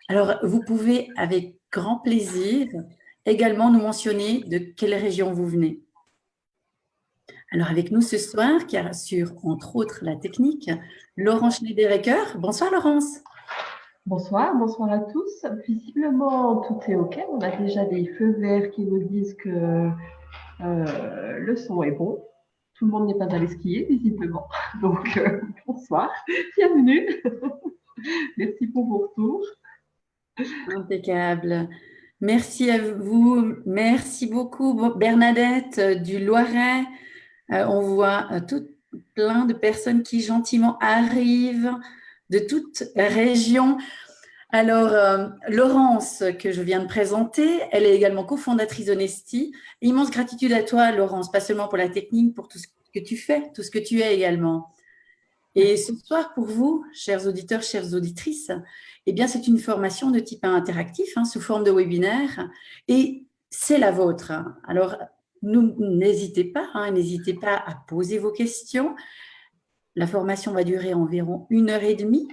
Alors, vous pouvez avec grand plaisir également nous mentionner de quelle région vous venez. Alors, avec nous ce soir, qui assure entre autres la technique, Laurence Schneider-Ecker. Bonsoir Laurence. Bonsoir, bonsoir à tous. Visiblement, tout est OK. On a déjà des feux verts qui nous disent que le son est bon. Tout le monde n'est pas allé skier, visiblement. Donc, bonsoir, bienvenue. Merci pour vos retours. Impeccable. Merci à vous. Merci beaucoup Bernadette du Loiret. On voit tout plein de personnes qui gentiment arrivent de toute région. Alors, Laurence, que je viens de présenter, elle est également cofondatrice d'Honesty. Immense gratitude à toi, Laurence, pas seulement pour la technique, pour tout ce que tu fais, tout ce que tu es également. Et ce soir, pour vous, chers auditeurs, chères auditrices, eh bien, c'est une formation de type interactif, sous forme de webinaire, et c'est la vôtre. Alors, n'hésitez pas à poser vos questions. La formation va durer environ 1 heure et demie.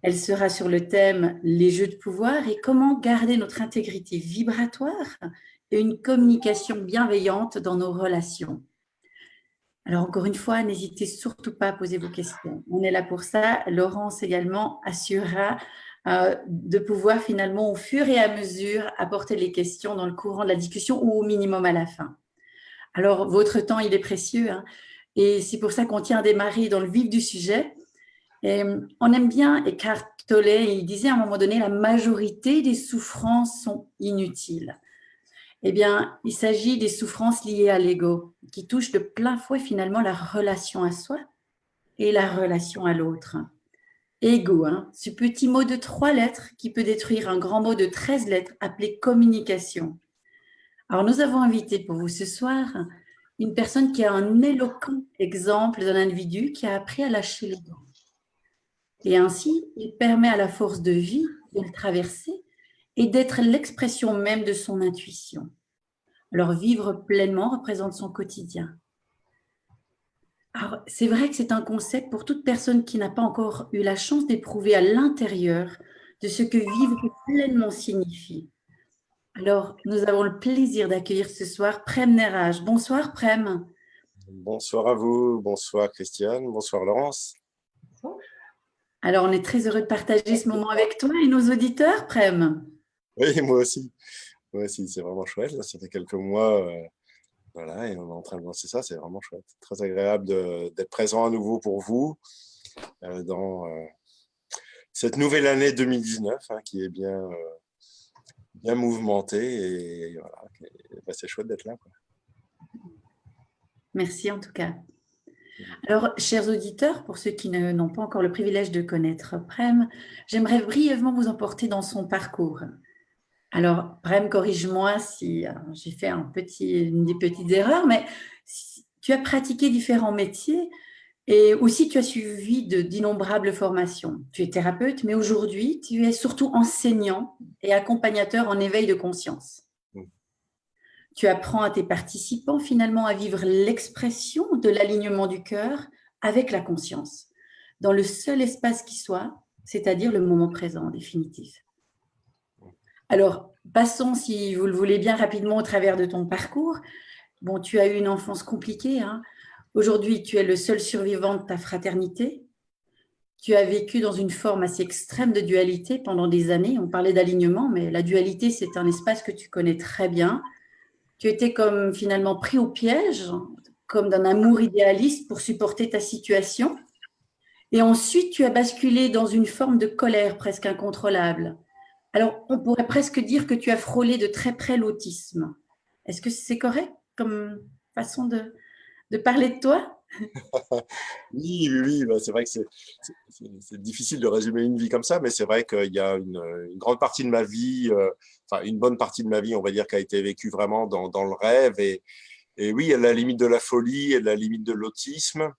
Elle sera sur le thème « Les jeux de pouvoir » et comment garder notre intégrité vibratoire et une communication bienveillante dans nos relations. Alors, encore une fois, n'hésitez surtout pas à poser vos questions. On est là pour ça. Laurence également assurera de pouvoir finalement, au fur et à mesure, apporter les questions dans le courant de la discussion ou au minimum à la fin. Alors, votre temps, il est précieux, et c'est pour ça qu'on tient à démarrer dans le vif du sujet. Et on aime bien Eckhart Tolle, il disait à un moment donné, la majorité des souffrances sont inutiles. Eh bien, il s'agit des souffrances liées à l'ego, qui touchent de plein fouet finalement la relation à soi et la relation à l'autre. Ego, ce petit mot de 3 lettres qui peut détruire un grand mot de 13 lettres appelé communication. Alors, nous avons invité pour vous ce soir une personne qui a un éloquent exemple d'un individu qui a appris à lâcher l'ego. Et ainsi, il permet à la force de vie de le traverser et d'être l'expression même de son intuition. Alors, vivre pleinement représente son quotidien. Alors, c'est vrai que c'est un concept pour toute personne qui n'a pas encore eu la chance d'éprouver à l'intérieur de ce que vivre pleinement signifie. Alors, nous avons le plaisir d'accueillir ce soir Prem Neraj. Bonsoir Prem. Bonsoir à vous, bonsoir Christiane, bonsoir Laurence. Alors, on est très heureux de partager ce moment avec toi et nos auditeurs, Prem. Oui, moi aussi. Moi aussi, c'est vraiment chouette. Là, ça fait quelques mois, voilà, et on est en train de lancer ça, c'est vraiment chouette. Très agréable d'être présent à nouveau pour vous dans cette nouvelle année 2019 qui est bien mouvementée et voilà, c'est chouette d'être là, quoi. Merci en tout cas. Alors, chers auditeurs, pour ceux qui n'ont pas encore le privilège de connaître Prem, j'aimerais brièvement vous emporter dans son parcours. Alors, Prem, corrige-moi si j'ai fait des petites erreurs, mais tu as pratiqué différents métiers et aussi tu as suivi d'innombrables formations. Tu es thérapeute, mais aujourd'hui, tu es surtout enseignant et accompagnateur en éveil de conscience. Tu apprends à tes participants finalement à vivre l'expression de l'alignement du cœur avec la conscience, dans le seul espace qui soit, c'est-à-dire le moment présent définitif. Alors, passons, si vous le voulez bien, rapidement au travers de ton parcours. Bon, tu as eu une enfance compliquée. Aujourd'hui, tu es le seul survivant de ta fraternité. Tu as vécu dans une forme assez extrême de dualité pendant des années. On parlait d'alignement, mais la dualité, c'est un espace que tu connais très bien. Tu étais comme finalement pris au piège, comme d'un amour idéaliste pour supporter ta situation. Et ensuite, tu as basculé dans une forme de colère presque incontrôlable. Alors, on pourrait presque dire que tu as frôlé de très près l'autisme. Est-ce que c'est correct comme façon de parler de toi? Oui, oui, oui, bah, c'est vrai que c'est difficile de résumer une vie comme ça, mais c'est vrai qu'il y a une grande partie de ma vie, enfin une bonne partie de ma vie, on va dire, qui a été vécue vraiment dans le rêve. Et oui, à la limite de la folie, à la limite de l'autisme,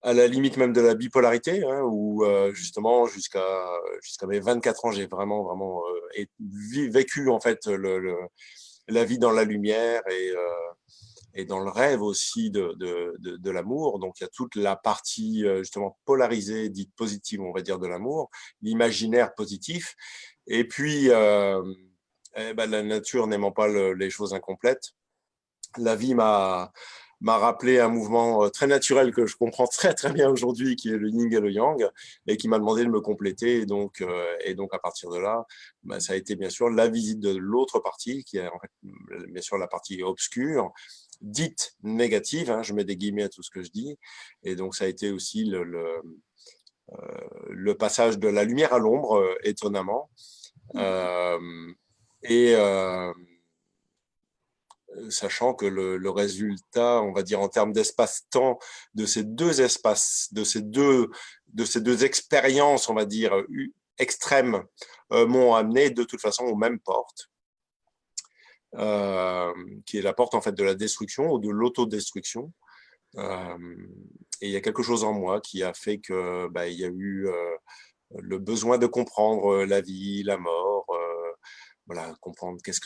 à la limite même de la bipolarité, où justement jusqu'à mes 24 ans, j'ai vraiment vécu en fait la vie dans la lumière et dans le rêve aussi de l'amour. Donc, il y a toute la partie justement polarisée, dite positive, on va dire, de l'amour, l'imaginaire positif. Et puis, la nature n'aimant pas les choses incomplètes, la vie m'a rappelé un mouvement très naturel que je comprends très très bien aujourd'hui, qui est le yin et le yang, et qui m'a demandé de me compléter. Et donc à partir de là, ça a été bien sûr la visite de l'autre partie, qui est en fait, bien sûr la partie obscure, dite négative, hein, je mets des guillemets à tout ce que je dis. Et donc ça a été aussi le passage de la lumière à l'ombre, étonnamment. Euh, et sachant que le résultat, on va dire en termes d'espace-temps, de ces deux espaces, de ces deux expériences, on va dire, extrêmes, m'ont amené de toute façon aux mêmes portes, qui est la porte en fait de la destruction ou de l'autodestruction. Et il y a quelque chose en moi qui a fait que il y a eu le besoin de comprendre la vie, la mort, voilà, comprendre qu'est-ce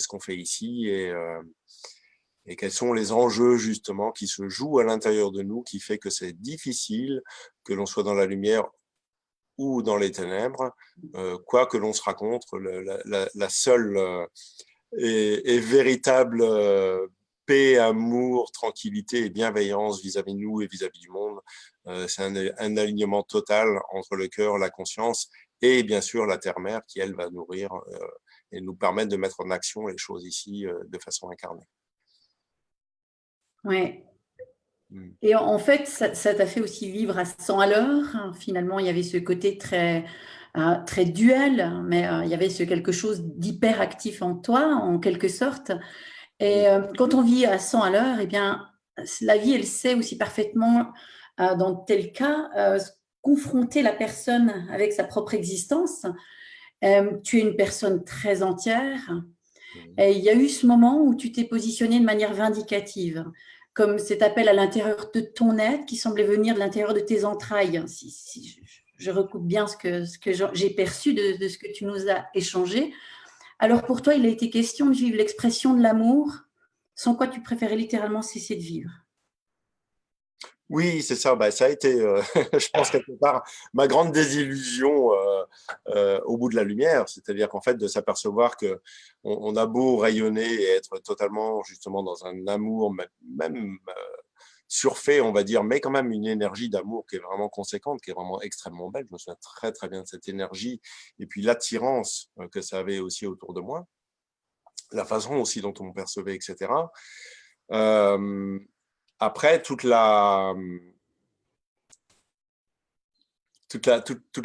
qu'on fait ici, et quels sont les enjeux justement qui se jouent à l'intérieur de nous, qui fait que c'est difficile que l'on soit dans la lumière ou dans les ténèbres, quoi que l'on se raconte, la seule et véritable paix, amour, tranquillité et bienveillance vis-à-vis de nous et vis-à-vis du monde, c'est un alignement total entre le cœur, la conscience et bien sûr la terre-mère qui, elle, va nourrir et nous permettre de mettre en action les choses ici de façon incarnée. Ouais. Et en fait, ça t'a fait aussi vivre à 100 à l'heure. Finalement, il y avait ce côté très duel, mais il y avait quelque chose d'hyperactif en toi, en quelque sorte. Et quand on vit à 100 à l'heure, eh bien, la vie, elle sait aussi parfaitement, dans tel cas, confronter la personne avec sa propre existence. Tu es une personne très entière. Et il y a eu ce moment où tu t'es positionné de manière vindicative, comme cet appel à l'intérieur de ton être qui semblait venir de l'intérieur de tes entrailles. Si je recoupe bien ce que j'ai perçu de ce que tu nous as échangé. Alors pour toi, il a été question de vivre l'expression de l'amour, sans quoi tu préférais littéralement cesser de vivre. Oui, c'est ça. Ça a été, je pense, quelque part, ma grande désillusion au bout de la lumière. C'est-à-dire qu'en fait, de s'apercevoir que on a beau rayonner et être totalement, justement, dans un amour, même surfait, on va dire, mais quand même une énergie d'amour qui est vraiment conséquente, qui est vraiment extrêmement belle. Je me souviens très, très bien de cette énergie. Et puis l'attirance que ça avait aussi autour de moi, la façon aussi dont on me percevait, etc. Après, toutes les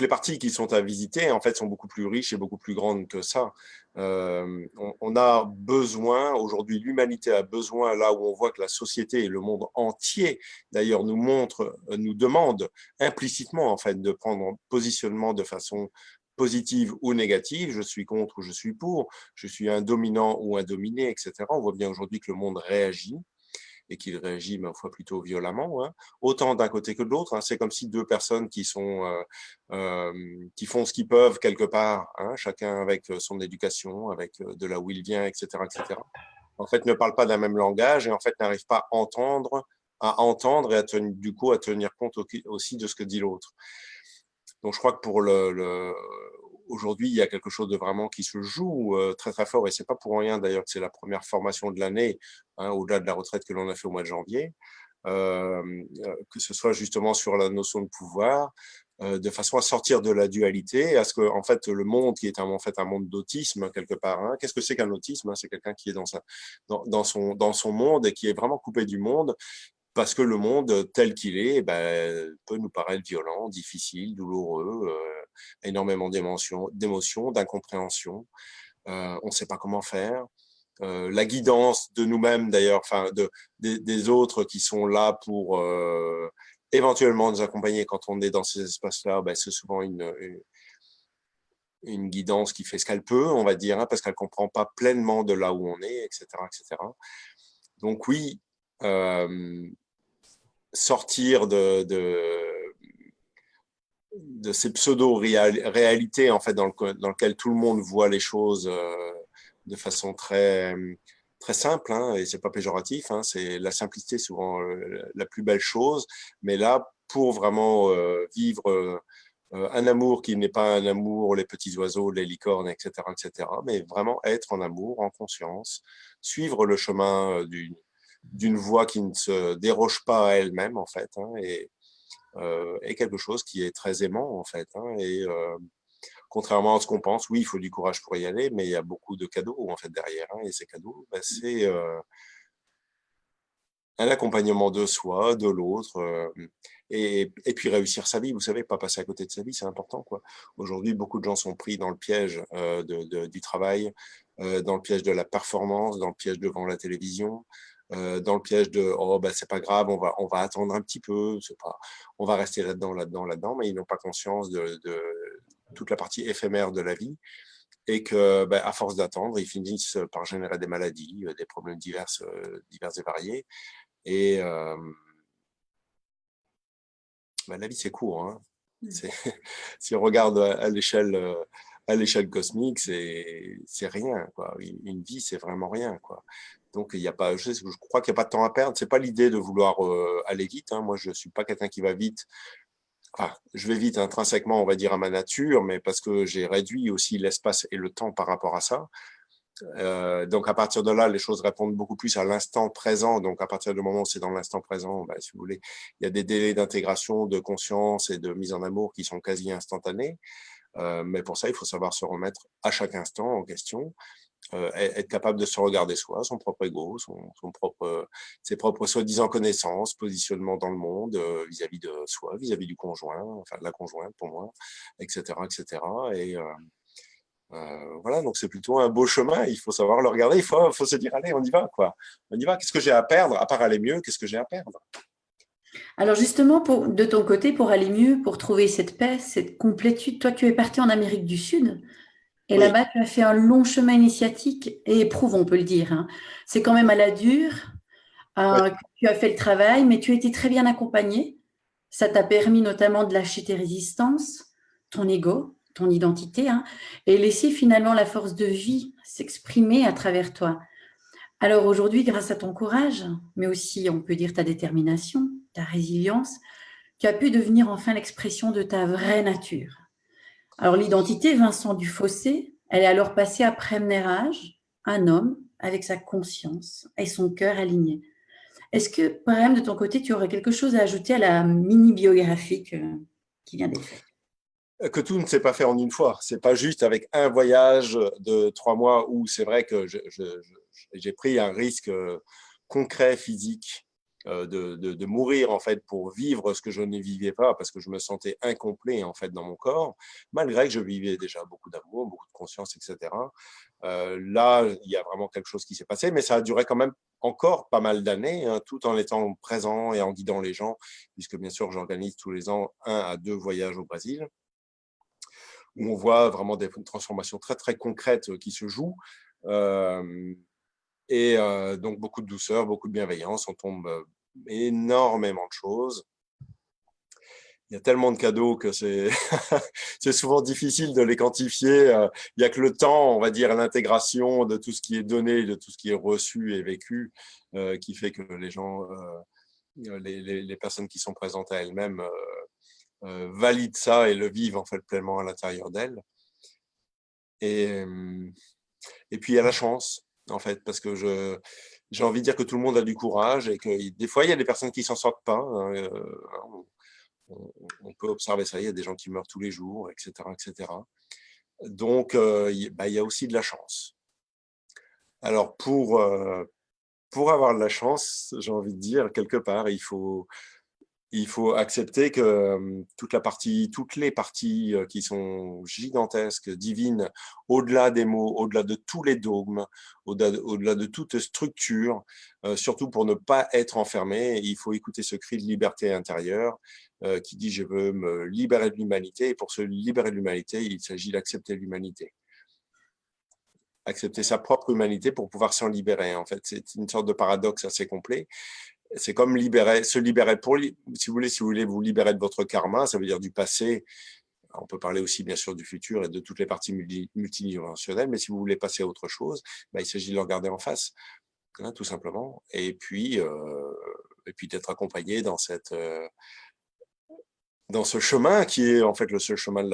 parties qui sont à visiter, en fait, sont beaucoup plus riches et beaucoup plus grandes que ça. On a besoin, aujourd'hui, l'humanité a besoin, là où on voit que la société et le monde entier, d'ailleurs, nous demande implicitement, en fait, de prendre un positionnement de façon positive ou négative, je suis contre ou je suis pour, je suis un dominant ou un dominé, etc. On voit bien aujourd'hui que le monde réagit, et qu'il réagit, ma foi, plutôt violemment, hein, autant d'un côté que de l'autre. Hein. C'est comme si deux personnes qui font ce qu'ils peuvent quelque part, hein, chacun avec son éducation, avec de là où il vient, etc., etc., en fait, ne parlent pas d'un même langage et en fait n'arrivent pas à entendre et du coup à tenir compte aussi de ce que dit l'autre. Donc, je crois que aujourd'hui, il y a quelque chose de vraiment qui se joue très, très fort. Et c'est pas pour rien, d'ailleurs, que c'est la première formation de l'année, hein, au-delà de la retraite que l'on a fait au mois de janvier, que ce soit justement sur la notion de pouvoir, de façon à sortir de la dualité, à ce que, en fait, le monde qui est en fait un monde d'autisme, quelque part, hein, qu'est-ce que c'est qu'un autisme, hein? C'est quelqu'un qui est dans son monde et qui est vraiment coupé du monde, parce que le monde tel qu'il est, peut nous paraître violent, difficile, douloureux, énormément d'émotions, d'incompréhension. On ne sait pas comment faire. La guidance de nous-mêmes, d'ailleurs, enfin des autres qui sont là pour éventuellement nous accompagner quand on est dans ces espaces-là, c'est souvent une guidance qui fait ce qu'elle peut, on va dire, hein, parce qu'elle ne comprend pas pleinement de là où on est, etc., etc. Donc oui, sortir de ces pseudo-réalités en fait, dans lequel tout le monde voit les choses de façon très, très simple, hein, et c'est pas péjoratif, hein, c'est la simplicité souvent la plus belle chose. Mais là, pour vraiment vivre un amour qui n'est pas un amour, les petits oiseaux, les licornes, etc., mais vraiment être en amour, en conscience, suivre le chemin d'une voie qui ne se déroge pas à elle-même, en fait, hein, et quelque chose qui est très aimant, en fait. Hein, et contrairement à ce qu'on pense, oui, il faut du courage pour y aller, mais il y a beaucoup de cadeaux, en fait, derrière. Hein, et ces cadeaux, ben, c'est un accompagnement de soi, de l'autre, et puis réussir sa vie. Vous savez, pas passer à côté de sa vie, c'est important, quoi. Aujourd'hui, beaucoup de gens sont pris dans le piège du travail, dans le piège de la performance, dans le piège devant la télévision, dans le piège de oh ben c'est pas grave, on va attendre un petit peu, c'est pas, on va rester là-dedans, mais ils n'ont pas conscience de toute la partie éphémère de la vie, et que ben, à force d'attendre, ils finissent par générer des maladies, des problèmes divers et variés. Et ben, la vie, c'est court. Hein. Si on regarde à l'échelle cosmique, c'est rien, quoi. Une vie, c'est vraiment rien, quoi. Donc, il y a pas, je crois qu'il n'y a pas de temps à perdre. C'est pas l'idée de vouloir aller vite. Hein. Moi, je suis pas quelqu'un qui va vite. Enfin, je vais vite intrinsèquement, on va dire, à ma nature, mais parce que j'ai réduit aussi l'espace et le temps par rapport à ça. Donc, à partir de là, les choses répondent beaucoup plus à l'instant présent. Donc, à partir du moment où c'est dans l'instant présent, ben, si vous voulez, il y a des délais d'intégration, de conscience et de mise en amour qui sont quasi instantanés. Mais pour ça, il faut savoir se remettre à chaque instant en question, être capable de se regarder soi, son propre ego, ses propres soi-disant connaissances, positionnement dans le monde, vis-à-vis de soi, vis-à-vis du conjoint, enfin de la conjointe pour moi, etc., etc. Et voilà, donc c'est plutôt un beau chemin. Il faut savoir le regarder. Il faut se dire, allez, on y va, quoi. On y va. Qu'est-ce que j'ai à perdre? À part aller mieux, qu'est-ce que j'ai à perdre? Alors justement, de ton côté, pour aller mieux, pour trouver cette paix, cette complétude, toi, tu es parti en Amérique du Sud et Oui, là-bas, tu as fait un long chemin initiatique et éprouvant, on peut le dire. Hein. C'est quand même à la dure. oui. Que tu as fait le travail, mais tu as été très bien accompagné. Ça t'a permis notamment de lâcher tes résistances, ton ego, ton identité, hein, et laisser finalement la force de vie s'exprimer à travers toi. Alors aujourd'hui, grâce à ton courage, mais aussi, on peut dire, ta détermination, ta résilience, tu as pu devenir enfin l'expression de ta vraie nature. Alors l'identité, Vincent Dufossé, elle est alors passée à premier âge, un homme avec sa conscience et son cœur alignés. Est-ce que, par exemple, de ton côté, tu aurais quelque chose à ajouter à la mini-biographie qui vient d'être faite? Que tout ne s'est pas fait en une fois. C'est pas juste avec un voyage de 3 mois où c'est vrai que j'ai pris un risque concret, physique, de mourir en fait pour vivre ce que je ne vivais pas parce que je me sentais incomplet en fait dans mon corps, malgré que je vivais déjà beaucoup d'amour, beaucoup de conscience, etc. Là, il y a vraiment quelque chose qui s'est passé, mais ça a duré quand même encore pas mal d'années, hein, tout en étant présent et en guidant les gens, puisque bien sûr, j'organise tous les ans 1 à 2 voyages au Brésil, où on voit vraiment des transformations très, très concrètes qui se jouent. Euh, donc, beaucoup de douceur, beaucoup de bienveillance. On tombe énormément de choses. Il y a tellement de cadeaux que c'est c'est souvent difficile de les quantifier. Il n'y a que le temps, on va dire, l'intégration de tout ce qui est donné, de tout ce qui est reçu et vécu, qui fait que les gens, les personnes qui sont présentes à elles-mêmes valident ça et le vivent en fait pleinement à l'intérieur d'elles. Et, et puis il y a la chance, en fait, parce que j'ai envie de dire que tout le monde a du courage et que des fois, il y a des personnes qui s'en sortent pas. Hein, on peut observer ça, il y a des gens qui meurent tous les jours, etc. etc. Donc, il y a aussi de la chance. Alors, pour avoir de la chance, j'ai envie de dire, quelque part, il faut accepter que toutes les parties qui sont gigantesques, divines, au-delà des mots, au-delà de tous les dogmes, au-delà de toute structure, surtout pour ne pas être enfermé, il faut écouter ce cri de liberté intérieure qui dit je veux me libérer de l'humanité. Et pour se libérer de l'humanité, il s'agit d'accepter l'humanité. Accepter sa propre humanité pour pouvoir s'en libérer. En fait, c'est une sorte de paradoxe assez complet. C'est comme se libérer si vous voulez vous libérer de votre karma, ça veut dire du passé. On peut parler aussi bien sûr du futur et de toutes les parties multidimensionnelles, mais si vous voulez passer à autre chose, il s'agit de le regarder en face. hein, tout simplement. Et puis d'être accompagné dans ce chemin qui est en fait le seul chemin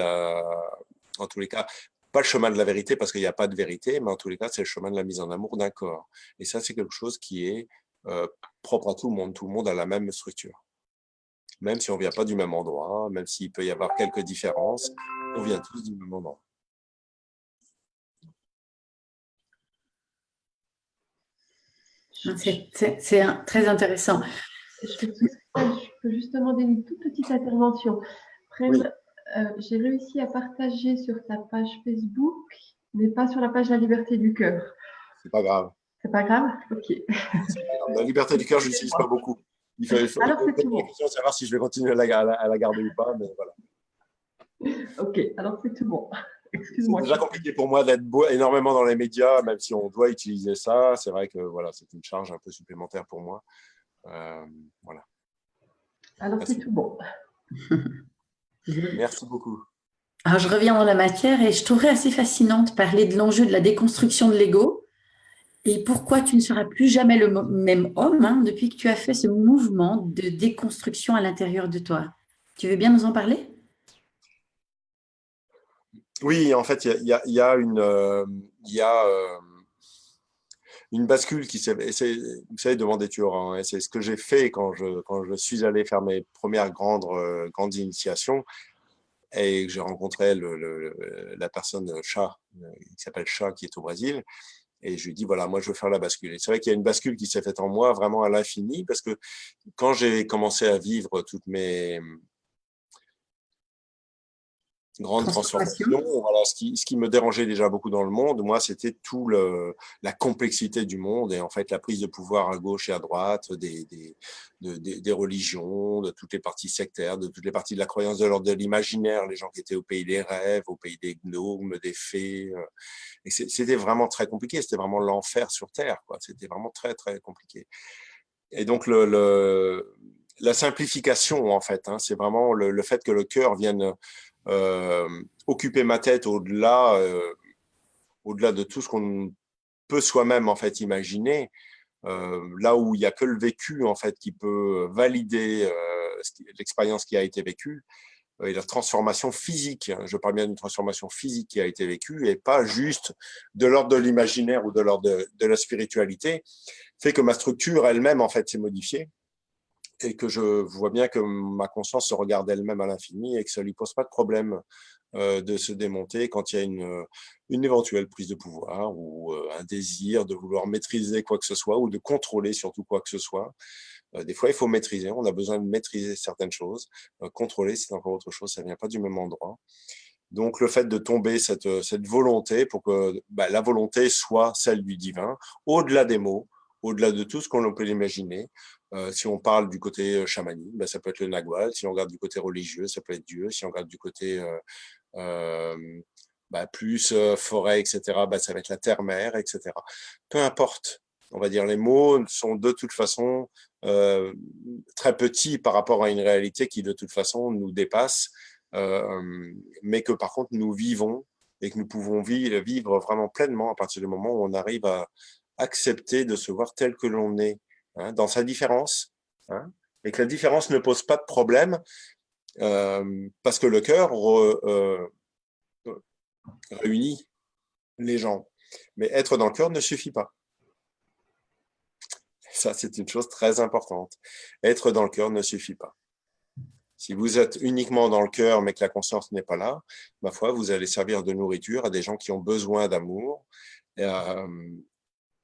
en tous les cas, pas le chemin de la vérité parce qu'il n'y a pas de vérité, mais en tous les cas, c'est le chemin de la mise en amour d'un corps. Et ça, c'est quelque chose qui est propre à tout le monde. Tout le monde a la même structure. Même si on ne vient pas du même endroit, même s'il peut y avoir quelques différences, on vient tous du même endroit. C'est très intéressant. Je peux juste demander une toute petite intervention. Oui. J'ai réussi à partager sur ta page Facebook, mais pas sur la page La Liberté du Cœur. C'est pas grave. C'est pas grave? Ok. La liberté du cœur, je l'utilise pas beaucoup. Alors, c'est tout bon. La question, c'est savoir si je vais continuer à la garder ou pas, mais voilà. Ok, alors c'est tout bon. Excuse-moi. C'est déjà compliqué pour moi d'être énormément dans les médias, même si on doit utiliser ça. C'est vrai que voilà, c'est une charge un peu supplémentaire pour moi. Voilà. Alors, c'est tout bon. Merci beaucoup. Alors, je reviens dans la matière et je trouverais assez fascinant de parler de l'enjeu de la déconstruction de l'ego et pourquoi tu ne seras plus jamais le même homme depuis que tu as fait ce mouvement de déconstruction à l'intérieur de toi. Tu veux bien nous en parler? Oui, en fait, il y a une bascule qui s'est. Vous savez, demander tu auras. Hein, c'est ce que j'ai fait quand je suis allé faire mes premières grandes initiations et que j'ai rencontré la personne Chat, qui s'appelle Chat, qui est au Brésil. Et je lui dis, voilà, moi, je veux faire la bascule. Et c'est vrai qu'il y a une bascule qui s'est faite en moi vraiment à l'infini, parce que quand j'ai commencé à vivre toutes mes grandes transformations, voilà, ce qui me dérangeait déjà beaucoup dans le monde, moi, c'était la complexité du monde et en fait la prise de pouvoir à gauche et à droite des religions, de toutes les parties sectaires, de toutes les parties de la croyance de l'ordre de l'imaginaire, les gens qui étaient au pays des rêves, au pays des gnomes, des fées. Et c'était vraiment très compliqué, c'était vraiment l'enfer sur Terre, quoi. C'était vraiment très, très compliqué. Et donc, la simplification, en fait, hein, c'est vraiment le fait que le cœur vienne occuper ma tête au-delà de tout ce qu'on peut soi-même, en fait, imaginer, là où il n'y a que le vécu, en fait, qui peut valider l'expérience qui a été vécue, et la transformation physique, je parle bien d'une transformation physique qui a été vécue et pas juste de l'ordre de l'imaginaire ou de l'ordre de la spiritualité, fait que ma structure elle-même en fait s'est modifiée et que je vois bien que ma conscience se regarde elle-même à l'infini et que ça lui pose pas de problème de se démonter quand il y a une éventuelle prise de pouvoir ou un désir de vouloir maîtriser quoi que ce soit ou de contrôler surtout quoi que ce soit. Des fois, il faut maîtriser, on a besoin de maîtriser certaines choses. Contrôler, c'est encore autre chose, ça vient pas du même endroit. Donc, le fait de tomber cette volonté pour que la volonté soit celle du divin, au-delà des mots, au-delà de tout ce qu'on peut imaginer. Si on parle du côté chamanique, ça peut être le Nagual. Si on regarde du côté religieux, ça peut être Dieu. Si on regarde du côté plus forêt, etc., ça va être la terre-mère, etc. Peu importe, on va dire, les mots sont de toute façon très petits par rapport à une réalité qui, de toute façon, nous dépasse, mais que par contre, nous vivons et que nous pouvons vivre vraiment pleinement à partir du moment où on arrive à accepter de se voir tel que l'on est, hein, dans sa différence, hein, et que la différence ne pose pas de problème, parce que le cœur réunit les gens. Mais être dans le cœur ne suffit pas. Ça, c'est une chose très importante. Être dans le cœur ne suffit pas. Si vous êtes uniquement dans le cœur, mais que la conscience n'est pas là, ma foi, vous allez servir de nourriture à des gens qui ont besoin d'amour.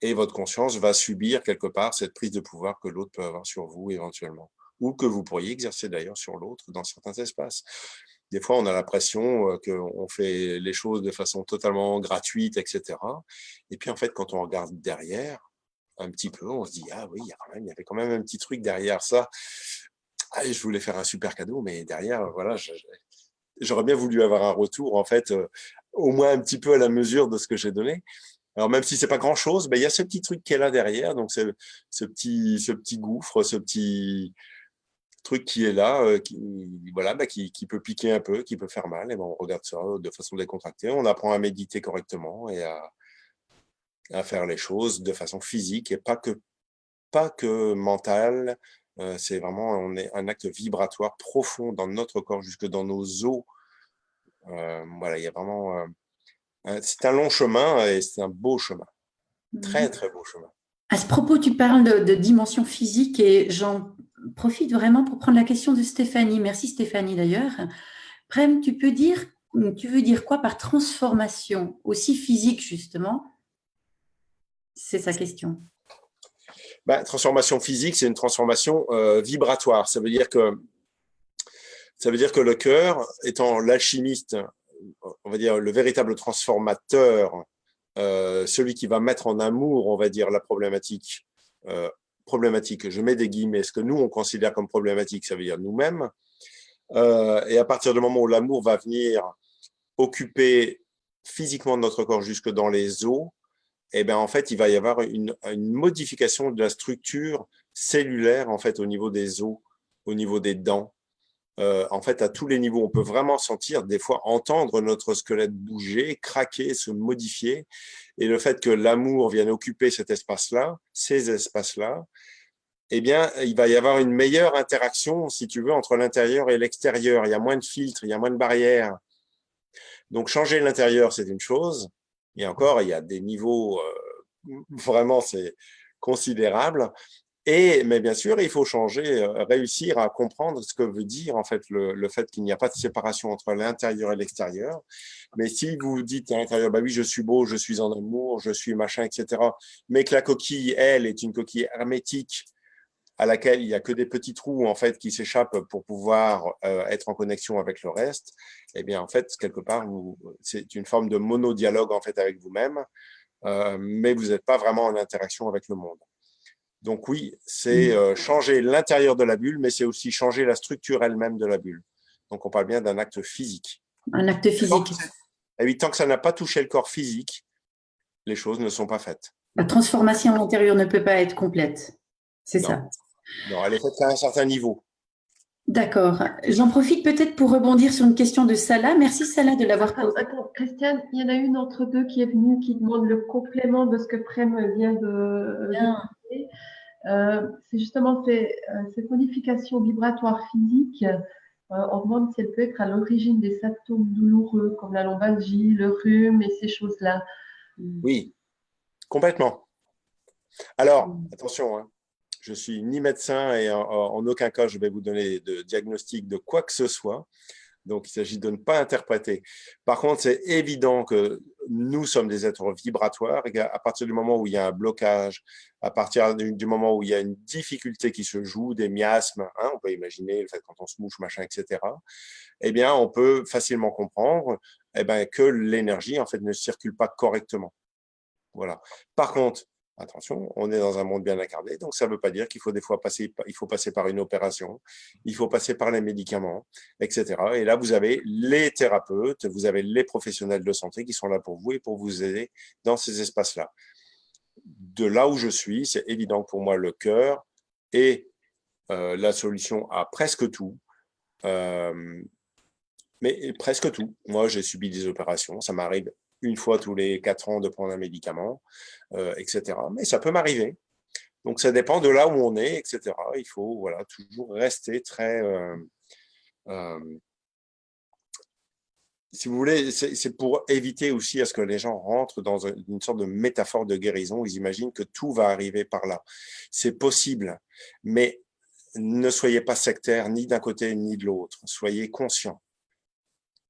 Et votre conscience va subir quelque part cette prise de pouvoir que l'autre peut avoir sur vous éventuellement, ou que vous pourriez exercer d'ailleurs sur l'autre dans certains espaces. Des fois, on a l'impression qu'on fait les choses de façon totalement gratuite, etc. Et puis, en fait, quand on regarde derrière, un petit peu, on se dit, ah oui, il y avait quand même un petit truc derrière ça. Ah, je voulais faire un super cadeau, mais derrière, voilà, j'aurais bien voulu avoir un retour, en fait, au moins un petit peu à la mesure de ce que j'ai donné. Alors, même si c'est pas grand chose, il y a ce petit truc qui est là derrière. Donc, c'est ce petit gouffre, ce petit truc qui est là, qui peut piquer un peu, qui peut faire mal. Et on regarde ça de façon décontractée. On apprend à méditer correctement et à faire les choses de façon physique et pas que mentale. C'est vraiment un acte vibratoire profond dans notre corps, jusque dans nos os. Voilà, il y a vraiment… c'est un long chemin et c'est un beau chemin. Très, très beau chemin. À ce propos, tu parles de dimension physique et j'en profite vraiment pour prendre la question de Stéphanie. Merci Stéphanie d'ailleurs. Prem, tu veux dire quoi par transformation, aussi physique justement? C'est sa question. Transformation physique, c'est une transformation vibratoire. Ça veut dire que le cœur, étant l'alchimiste, on va dire le véritable transformateur, celui qui va mettre en amour, on va dire, la problématique, je mets des guillemets, ce que nous, on considère comme problématique, ça veut dire nous-mêmes. Et à partir du moment où l'amour va venir occuper physiquement notre corps jusque dans les os, en fait, il va y avoir une modification de la structure cellulaire, en fait, au niveau des os, au niveau des dents. En fait, à tous les niveaux, on peut vraiment sentir, des fois, entendre notre squelette bouger, craquer, se modifier. Et le fait que l'amour vienne occuper cet espace-là, ces espaces-là, il va y avoir une meilleure interaction, si tu veux, entre l'intérieur et l'extérieur. Il y a moins de filtres, il y a moins de barrières. Donc, changer l'intérieur, c'est une chose. Et encore, il y a des niveaux, vraiment, c'est considérable. Mais bien sûr, il faut changer, réussir à comprendre ce que veut dire en fait le fait qu'il n'y a pas de séparation entre l'intérieur et l'extérieur. Mais si vous dites à l'intérieur, bah oui, je suis beau, je suis en amour, je suis machin, etc., mais que la coquille, elle, est une coquille hermétique à laquelle il n'y a que des petits trous en fait qui s'échappent pour pouvoir être en connexion avec le reste, en fait, quelque part, c'est une forme de monodialogue en fait avec vous-même, mais vous n'êtes pas vraiment en interaction avec le monde. Donc oui, c'est changer l'intérieur de la bulle, mais c'est aussi changer la structure elle-même de la bulle. Donc on parle bien d'un acte physique. Un acte physique. Et oui, tant que ça n'a pas touché le corps physique, les choses ne sont pas faites. La transformation à l'intérieur ne peut pas être complète. C'est ça. Non, elle est faite à un certain niveau. D'accord. J'en profite peut-être pour rebondir sur une question de Salah. Merci Salah de l'avoir posée. Attends, Christiane, il y en a une entre deux qui est venue qui demande le complément de ce que Prem vient de dire. C'est justement cette modification vibratoire physique. On demande si elle peut être à l'origine des symptômes douloureux comme la lombalgie, le rhume et ces choses-là. Oui, complètement. Alors, attention, hein, je suis ni médecin et en aucun cas je vais vous donner de diagnostic de quoi que ce soit. Donc, il s'agit de ne pas interpréter. Par contre, c'est évident que nous sommes des êtres vibratoires et qu'à partir du moment où il y a un blocage, à partir du moment où il y a une difficulté qui se joue, des miasmes, hein, on peut imaginer le fait quand on se mouche, machin, etc., on peut facilement comprendre que l'énergie, en fait, ne circule pas correctement. Voilà. Par contre, attention, on est dans un monde bien incarné, donc ça ne veut pas dire qu'il faut des fois passer par une opération, il faut passer par les médicaments, etc. Et là, vous avez les thérapeutes, vous avez les professionnels de santé qui sont là pour vous et pour vous aider dans ces espaces-là. De là où je suis, c'est évident que pour moi, le cœur est la solution à presque tout. Mais presque tout. Moi, j'ai subi des opérations, ça m'arrive une fois tous les 4 ans de prendre un médicament, etc. Mais ça peut m'arriver. Donc, ça dépend de là où on est, etc. Il faut toujours rester très… si vous voulez, c'est pour éviter aussi à ce que les gens rentrent dans une sorte de métaphore de guérison. Ils imaginent que tout va arriver par là. C'est possible, mais ne soyez pas sectaire ni d'un côté ni de l'autre. Soyez conscients.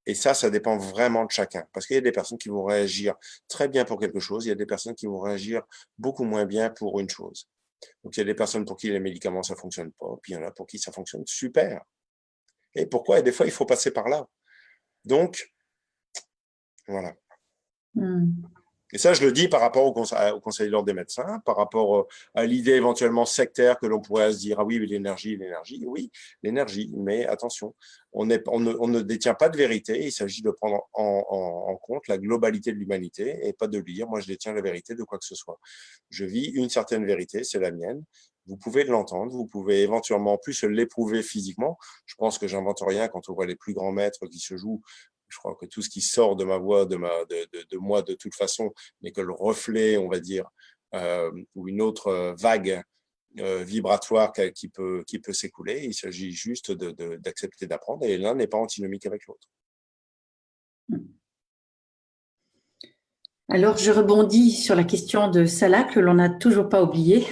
Et ça dépend vraiment de chacun. Parce qu'il y a des personnes qui vont réagir très bien pour quelque chose, il y a des personnes qui vont réagir beaucoup moins bien pour une chose. Donc, il y a des personnes pour qui les médicaments, ça ne fonctionne pas, puis il y en a pour qui ça fonctionne super. Et pourquoi? Et des fois, il faut passer par là. Donc, voilà. Et ça, je le dis par rapport au Conseil de l'ordre des médecins, par rapport à l'idée éventuellement sectaire que l'on pourrait se dire, ah oui, mais l'énergie, oui, l'énergie, mais attention, on ne détient pas de vérité, il s'agit de prendre en compte la globalité de l'humanité et pas de dire, moi je détiens la vérité de quoi que ce soit. Je vis une certaine vérité, c'est la mienne, vous pouvez l'entendre, vous pouvez éventuellement en plus l'éprouver physiquement. Je pense que j'invente rien quand on voit les plus grands maîtres qui se jouent je crois que tout ce qui sort de ma voix, de moi de toute façon, n'est que le reflet, on va dire, ou une autre vague vibratoire qui peut s'écouler. Il s'agit juste d'accepter d'apprendre, et l'un n'est pas antinomique avec l'autre. Alors, je rebondis sur la question de Salah, que l'on n'a toujours pas oublié.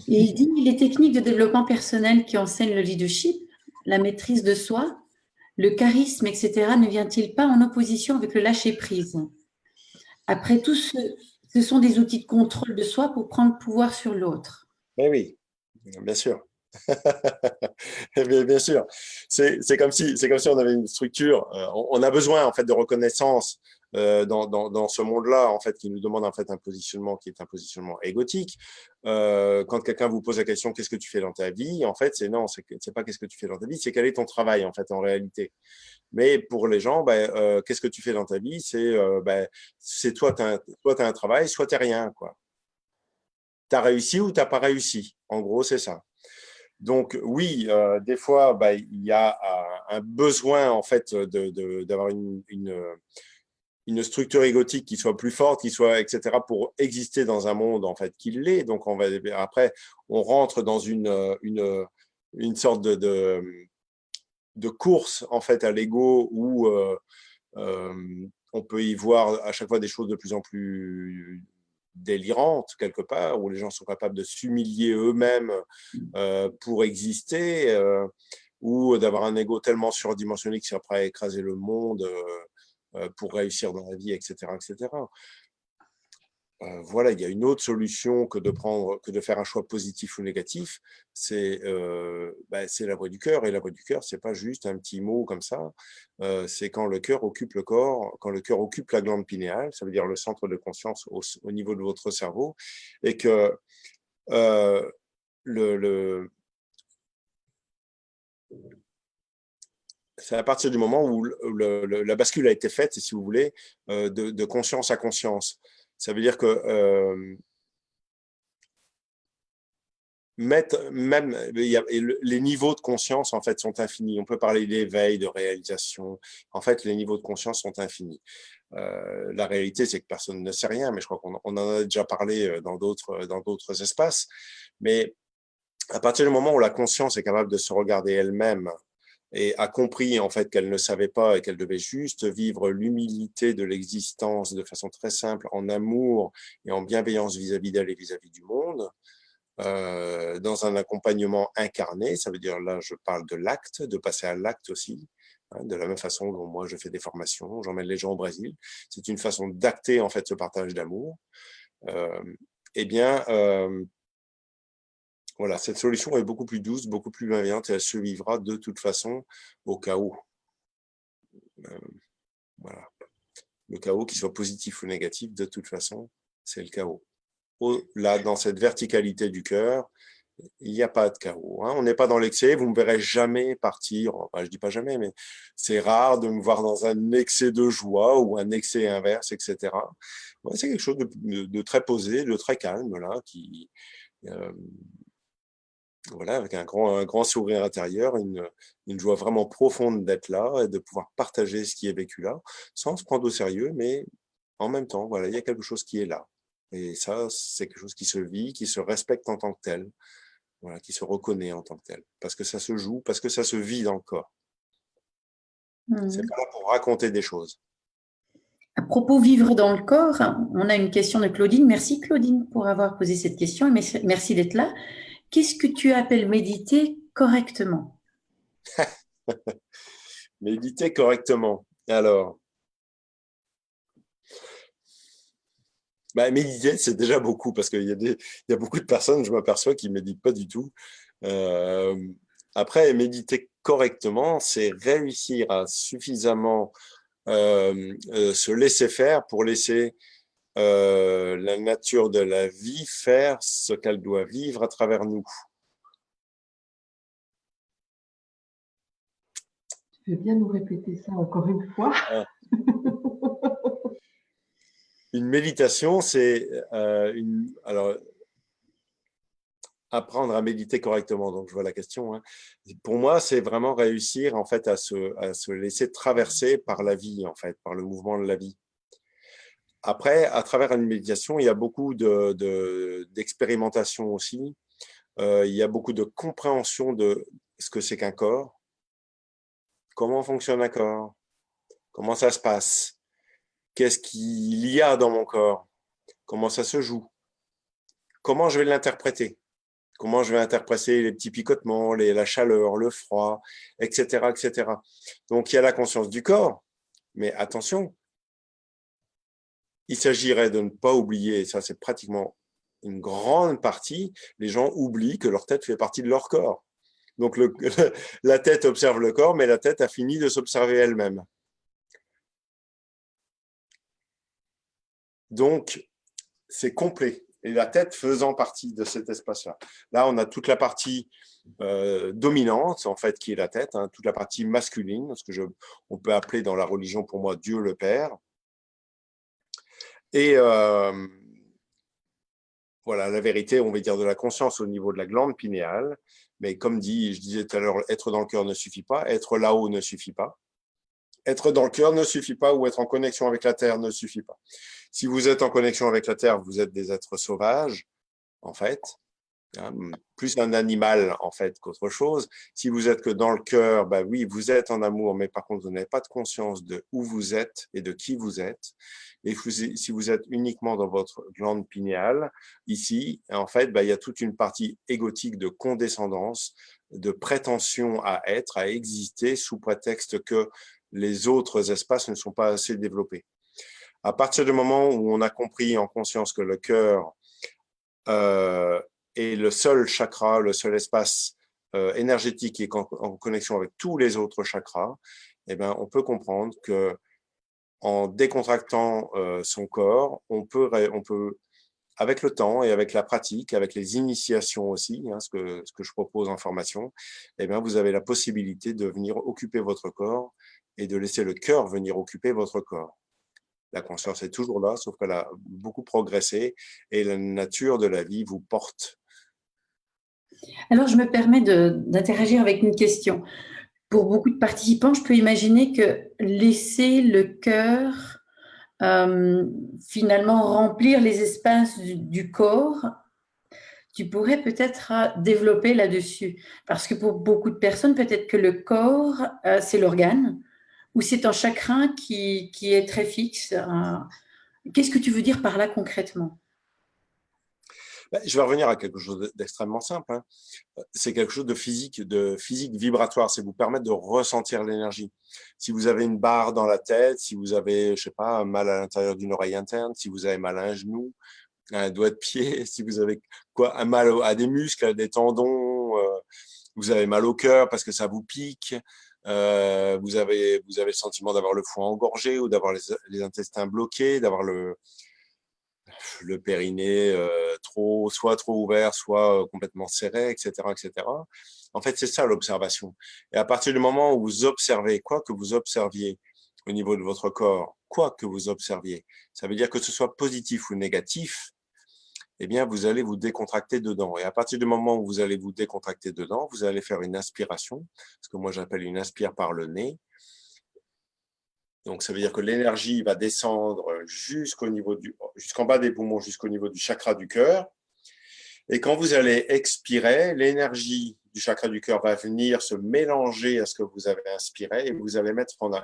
Il dit, les techniques de développement personnel qui enseignent le leadership, la maîtrise de soi, le charisme, etc., ne vient-il pas en opposition avec le lâcher-prise? Après tout, ce sont des outils de contrôle de soi pour prendre pouvoir sur l'autre. Mais oui, bien sûr. Bien sûr, c'est comme si on avait une structure. On a besoin en fait de reconnaissance dans ce monde-là, en fait, qui nous demande en fait un positionnement qui est un positionnement égotique. Quand quelqu'un vous pose la question qu'est-ce que tu fais dans ta vie, en fait, c'est pas qu'est-ce que tu fais dans ta vie, c'est quel est ton travail en fait en réalité. Mais pour les gens, qu'est-ce que tu fais dans ta vie, c'est toi t'as un travail, soit t'as rien, quoi. T'as réussi ou t'as pas réussi. En gros, c'est ça. Donc oui, des fois, il y a un besoin en fait d'avoir une structure égotique qui soit plus forte, qui soit etc. pour exister dans un monde en fait qui l'est. Donc après on rentre dans une sorte de course en fait à l'ego où on peut y voir à chaque fois des choses de plus en plus délirantes quelque part, où les gens sont capables de s'humilier eux-mêmes pour exister, ou d'avoir un ego tellement surdimensionné qu'ils sont prêts à écraser le monde pour réussir dans la vie, etc., etc. Voilà, il y a une autre solution que de faire un choix positif ou négatif, c'est la voie du cœur. Et la voie du cœur, c'est pas juste un petit mot comme ça. C'est quand le cœur occupe le corps, quand le cœur occupe la glande pinéale, ça veut dire le centre de conscience au niveau de votre cerveau, et que c'est à partir du moment où la bascule a été faite, si vous voulez, de conscience à conscience. Ça veut dire que les niveaux de conscience en fait sont infinis. On peut parler d'éveil, de réalisation. En fait, les niveaux de conscience sont infinis. La réalité, c'est que personne ne sait rien, mais je crois qu'on en a déjà parlé dans d'autres espaces. Mais à partir du moment où la conscience est capable de se regarder elle-même et a compris en fait qu'elle ne savait pas et qu'elle devait juste vivre l'humilité de l'existence de façon très simple, en amour et en bienveillance vis-à-vis d'elle et vis-à-vis du monde, dans un accompagnement incarné, ça veut dire là je parle de l'acte, de passer à l'acte aussi, hein, de la même façon dont moi je fais des formations, j'emmène les gens au Brésil, c'est une façon d'acter en fait ce partage d'amour. Eh bien, voilà, cette solution est beaucoup plus douce, beaucoup plus bienveillante et elle se vivra de toute façon au chaos. Voilà. Le chaos, qu'il soit positif ou négatif, de toute façon, c'est le chaos. Là, dans cette verticalité du cœur, il n'y a pas de chaos. Hein. On n'est pas dans l'excès. Vous ne me verrez jamais partir. Enfin, je dis pas jamais, mais c'est rare de me voir dans un excès de joie ou un excès inverse, etc. Ouais, c'est quelque chose de très posé, de très calme, là, qui, voilà, avec un grand sourire intérieur, une joie vraiment profonde d'être là et de pouvoir partager ce qui est vécu là, sans se prendre au sérieux, mais en même temps, voilà, il y a quelque chose qui est là. Et ça, c'est quelque chose qui se vit, qui se respecte en tant que tel, voilà, qui se reconnaît en tant que tel, parce que ça se joue, parce que ça se vit dans le corps. C'est pas là pour raconter des choses. À propos vivre dans le corps, on a une question de Claudine. Merci Claudine pour avoir posé cette question et merci d'être là. Qu'est-ce que tu appelles méditer correctement? Méditer correctement. Alors, méditer, c'est déjà beaucoup, parce qu'il y a beaucoup de personnes, je m'aperçois, qui ne méditent pas du tout. Après, méditer correctement, c'est réussir à suffisamment se laisser faire pour laisser la nature de la vie faire ce qu'elle doit vivre à travers nous. Tu veux bien nous répéter ça encore une fois? Une méditation, c'est alors apprendre à méditer correctement. Donc, je vois la question. Hein. Pour moi, c'est vraiment réussir en fait à se laisser traverser par la vie, en fait, par le mouvement de la vie. Après, à travers une méditation, il y a beaucoup d'expérimentation aussi. Il y a beaucoup de compréhension de ce que c'est qu'un corps, comment fonctionne un corps, comment ça se passe, qu'est-ce qu'il y a dans mon corps, comment ça se joue, comment je vais l'interpréter. Comment je vais interpréter les petits picotements, la chaleur, le froid, etc., etc. Donc, il y a la conscience du corps, mais attention, il s'agirait de ne pas oublier, et ça c'est pratiquement une grande partie, les gens oublient que leur tête fait partie de leur corps. Donc, la tête observe le corps, mais la tête a fini de s'observer elle-même. Donc, c'est complet. Et la tête faisant partie de cet espace-là. Là, on a toute la partie dominante, en fait, qui est la tête, hein, toute la partie masculine, ce que on peut appeler dans la religion, pour moi, Dieu le Père. Et voilà, la vérité, on va dire, de la conscience au niveau de la glande pinéale. Mais comme je disais tout à l'heure, être dans le cœur ne suffit pas, être là-haut ne suffit pas. Être dans le cœur ne suffit pas, ou être en connexion avec la Terre ne suffit pas. Si vous êtes en connexion avec la Terre, vous êtes des êtres sauvages, en fait, hein, plus un animal, en fait, qu'autre chose. Si vous êtes que dans le cœur, bah oui, vous êtes en amour, mais par contre, vous n'avez pas de conscience de où vous êtes et de qui vous êtes. Et si vous êtes uniquement dans votre glande pinéale, ici, en fait, bah, il y a toute une partie égotique de condescendance, de prétention à être, à exister, sous prétexte que les autres espaces ne sont pas assez développés. À partir du moment où on a compris en conscience que le cœur est le seul chakra, le seul espace énergétique qui est en connexion avec tous les autres chakras, eh ben, on peut comprendre que en décontractant son corps, on peut, avec le temps et avec la pratique, avec les initiations aussi, hein, ce que je propose en formation, eh bien, vous avez la possibilité de venir occuper votre corps et de laisser le cœur venir occuper votre corps. La conscience est toujours là, sauf qu'elle a beaucoup progressé et la nature de la vie vous porte. Alors, je me permets d'interagir avec une question. Pour beaucoup de participants, je peux imaginer que laisser le cœur finalement remplir les espaces du corps, tu pourrais peut-être développer là-dessus. Parce que pour beaucoup de personnes, peut-être que le corps, c'est l'organe, ou c'est un chakra qui est très fixe. Qu'est-ce que tu veux dire par là concrètement? Je vais revenir à quelque chose d'extrêmement simple. Hein. C'est quelque chose de physique vibratoire. C'est vous permettre de ressentir l'énergie. Si vous avez une barre dans la tête, si vous avez, je sais pas, un mal à l'intérieur d'une oreille interne, si vous avez mal à un genou, à un doigt de pied, si vous avez un mal à des muscles, à des tendons, vous avez mal au cœur parce que ça vous pique, vous avez le sentiment d'avoir le foie engorgé ou d'avoir les intestins bloqués, d'avoir le périnée soit trop ouvert, soit complètement serré, etc., etc. En fait, c'est ça l'observation. Et à partir du moment où vous observez, quoi que vous observiez au niveau de votre corps, quoi que vous observiez, ça veut dire que ce soit positif ou négatif, eh bien, vous allez vous décontracter dedans. Et à partir du moment où vous allez vous décontracter dedans, vous allez faire une inspiration, ce que moi j'appelle une inspire par le nez. Donc, ça veut dire que l'énergie va descendre jusqu'en bas des poumons, jusqu'au niveau du chakra du cœur. Et quand vous allez expirer, l'énergie du chakra du cœur va venir se mélanger à ce que vous avez inspiré et vous allez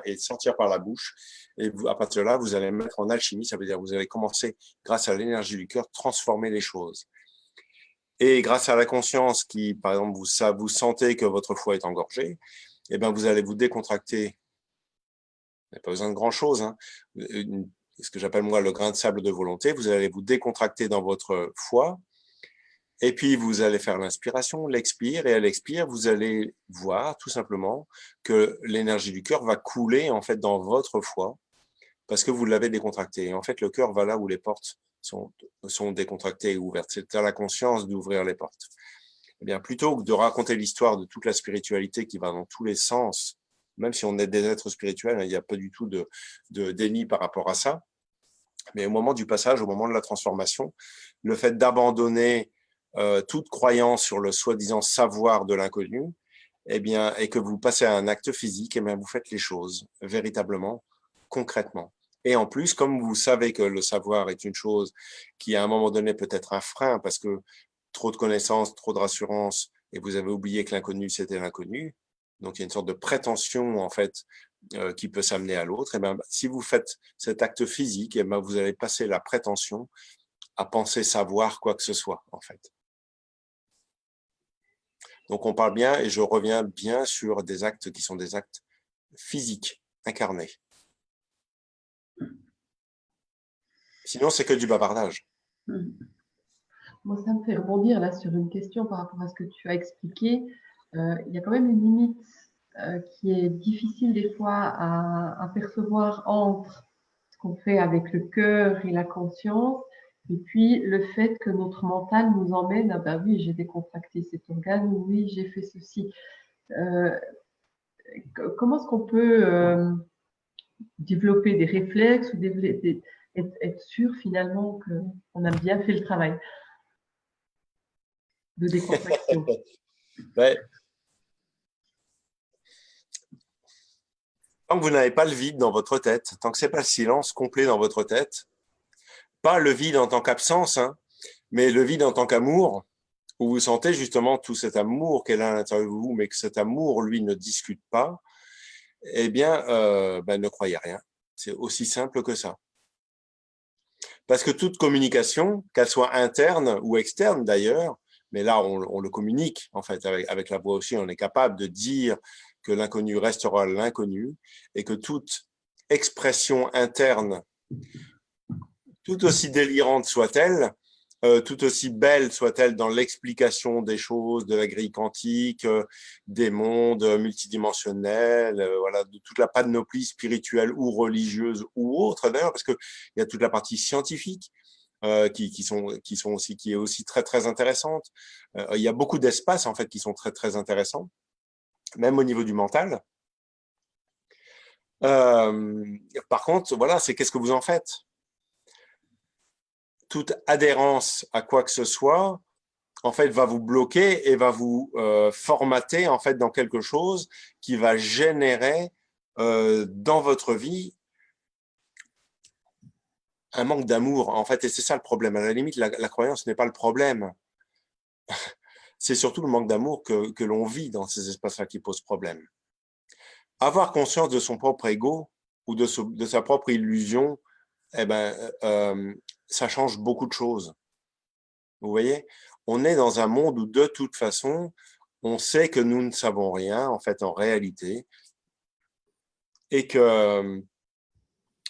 et sortir par la bouche. Et à partir de là, vous allez mettre en alchimie, ça veut dire que vous allez commencer, grâce à l'énergie du cœur, transformer les choses. Et grâce à la conscience qui, par exemple, vous sentez que votre foie est engorgé, eh bien, vous allez vous décontracter. Vous n'avez pas besoin de grand-chose. Hein. Ce que j'appelle moi le grain de sable de volonté. Vous allez vous décontracter dans votre foie. Et puis, vous allez faire l'inspiration, l'expire. Et à l'expire, vous allez voir tout simplement que l'énergie du cœur va couler en fait dans votre foie parce que vous l'avez décontracté. Et en fait, le cœur va là où les portes sont décontractées et ouvertes. C'est à la conscience d'ouvrir les portes. Eh bien, plutôt que de raconter l'histoire de toute la spiritualité qui va dans tous les sens, même si on est des êtres spirituels, il n'y a pas du tout de déni par rapport à ça. Mais au moment du passage, au moment de la transformation, le fait d'abandonner toute croyance sur le soi-disant savoir de l'inconnu, eh bien, et que vous passez à un acte physique, eh bien, vous faites les choses véritablement, concrètement. Et en plus, comme vous savez que le savoir est une chose qui, à un moment donné, peut être un frein parce que trop de connaissances, trop de rassurance, et vous avez oublié que l'inconnu, c'était l'inconnu. Donc, il y a une sorte de prétention, en fait, qui peut s'amener à l'autre. Et bien, si vous faites cet acte physique, et bien, vous allez passer la prétention à penser savoir quoi que ce soit, en fait. Donc, on parle bien, et je reviens bien sur des actes qui sont des actes physiques, incarnés. Sinon, c'est que du bavardage. Moi, ça me fait rebondir là sur une question par rapport à ce que tu as expliqué. Il y a quand même une limite qui est difficile des fois à percevoir entre ce qu'on fait avec le cœur et la conscience, et puis le fait que notre mental nous emmène à ben oui, j'ai décontracté cet organe, oui, j'ai fait ceci. Comment est-ce qu'on peut développer des réflexes ou être sûr finalement qu'on a bien fait le travail de décontraction? Ouais. Tant que vous n'avez pas le vide dans votre tête, tant que c'est pas le silence complet dans votre tête, pas le vide en tant qu'absence, hein, mais le vide en tant qu'amour, où vous sentez justement tout cet amour qu'elle a à l'intérieur de vous, mais que cet amour, lui, ne discute pas, eh bien, ne croyez rien. C'est aussi simple que ça. Parce que toute communication, qu'elle soit interne ou externe d'ailleurs, mais là, on le communique, en fait, avec la voix aussi, on est capable de dire que l'inconnu restera l'inconnu et que toute expression interne, tout aussi délirante soit-elle, tout aussi belle soit-elle dans l'explication des choses, de la grille quantique, des mondes multidimensionnels, voilà, de toute la panoplie spirituelle ou religieuse ou autre d'ailleurs, parce que il y a toute la partie scientifique qui est aussi très très intéressante. Il y a beaucoup d'espaces en fait qui sont très très intéressants, même au niveau du mental. Par contre, voilà, c'est qu'est-ce que vous en faites? Toute adhérence à quoi que ce soit, en fait, va vous bloquer et va vous formater en fait dans quelque chose qui va générer dans votre vie un manque d'amour. En fait, et c'est ça le problème. À la limite, la croyance n'est pas le problème. C'est surtout le manque d'amour que l'on vit dans ces espaces-là qui pose problème. Avoir conscience de son propre ego ou de sa propre illusion, eh ben, ça change beaucoup de choses. Vous voyez, on est dans un monde où de toute façon, on sait que nous ne savons rien, en fait, en réalité, et que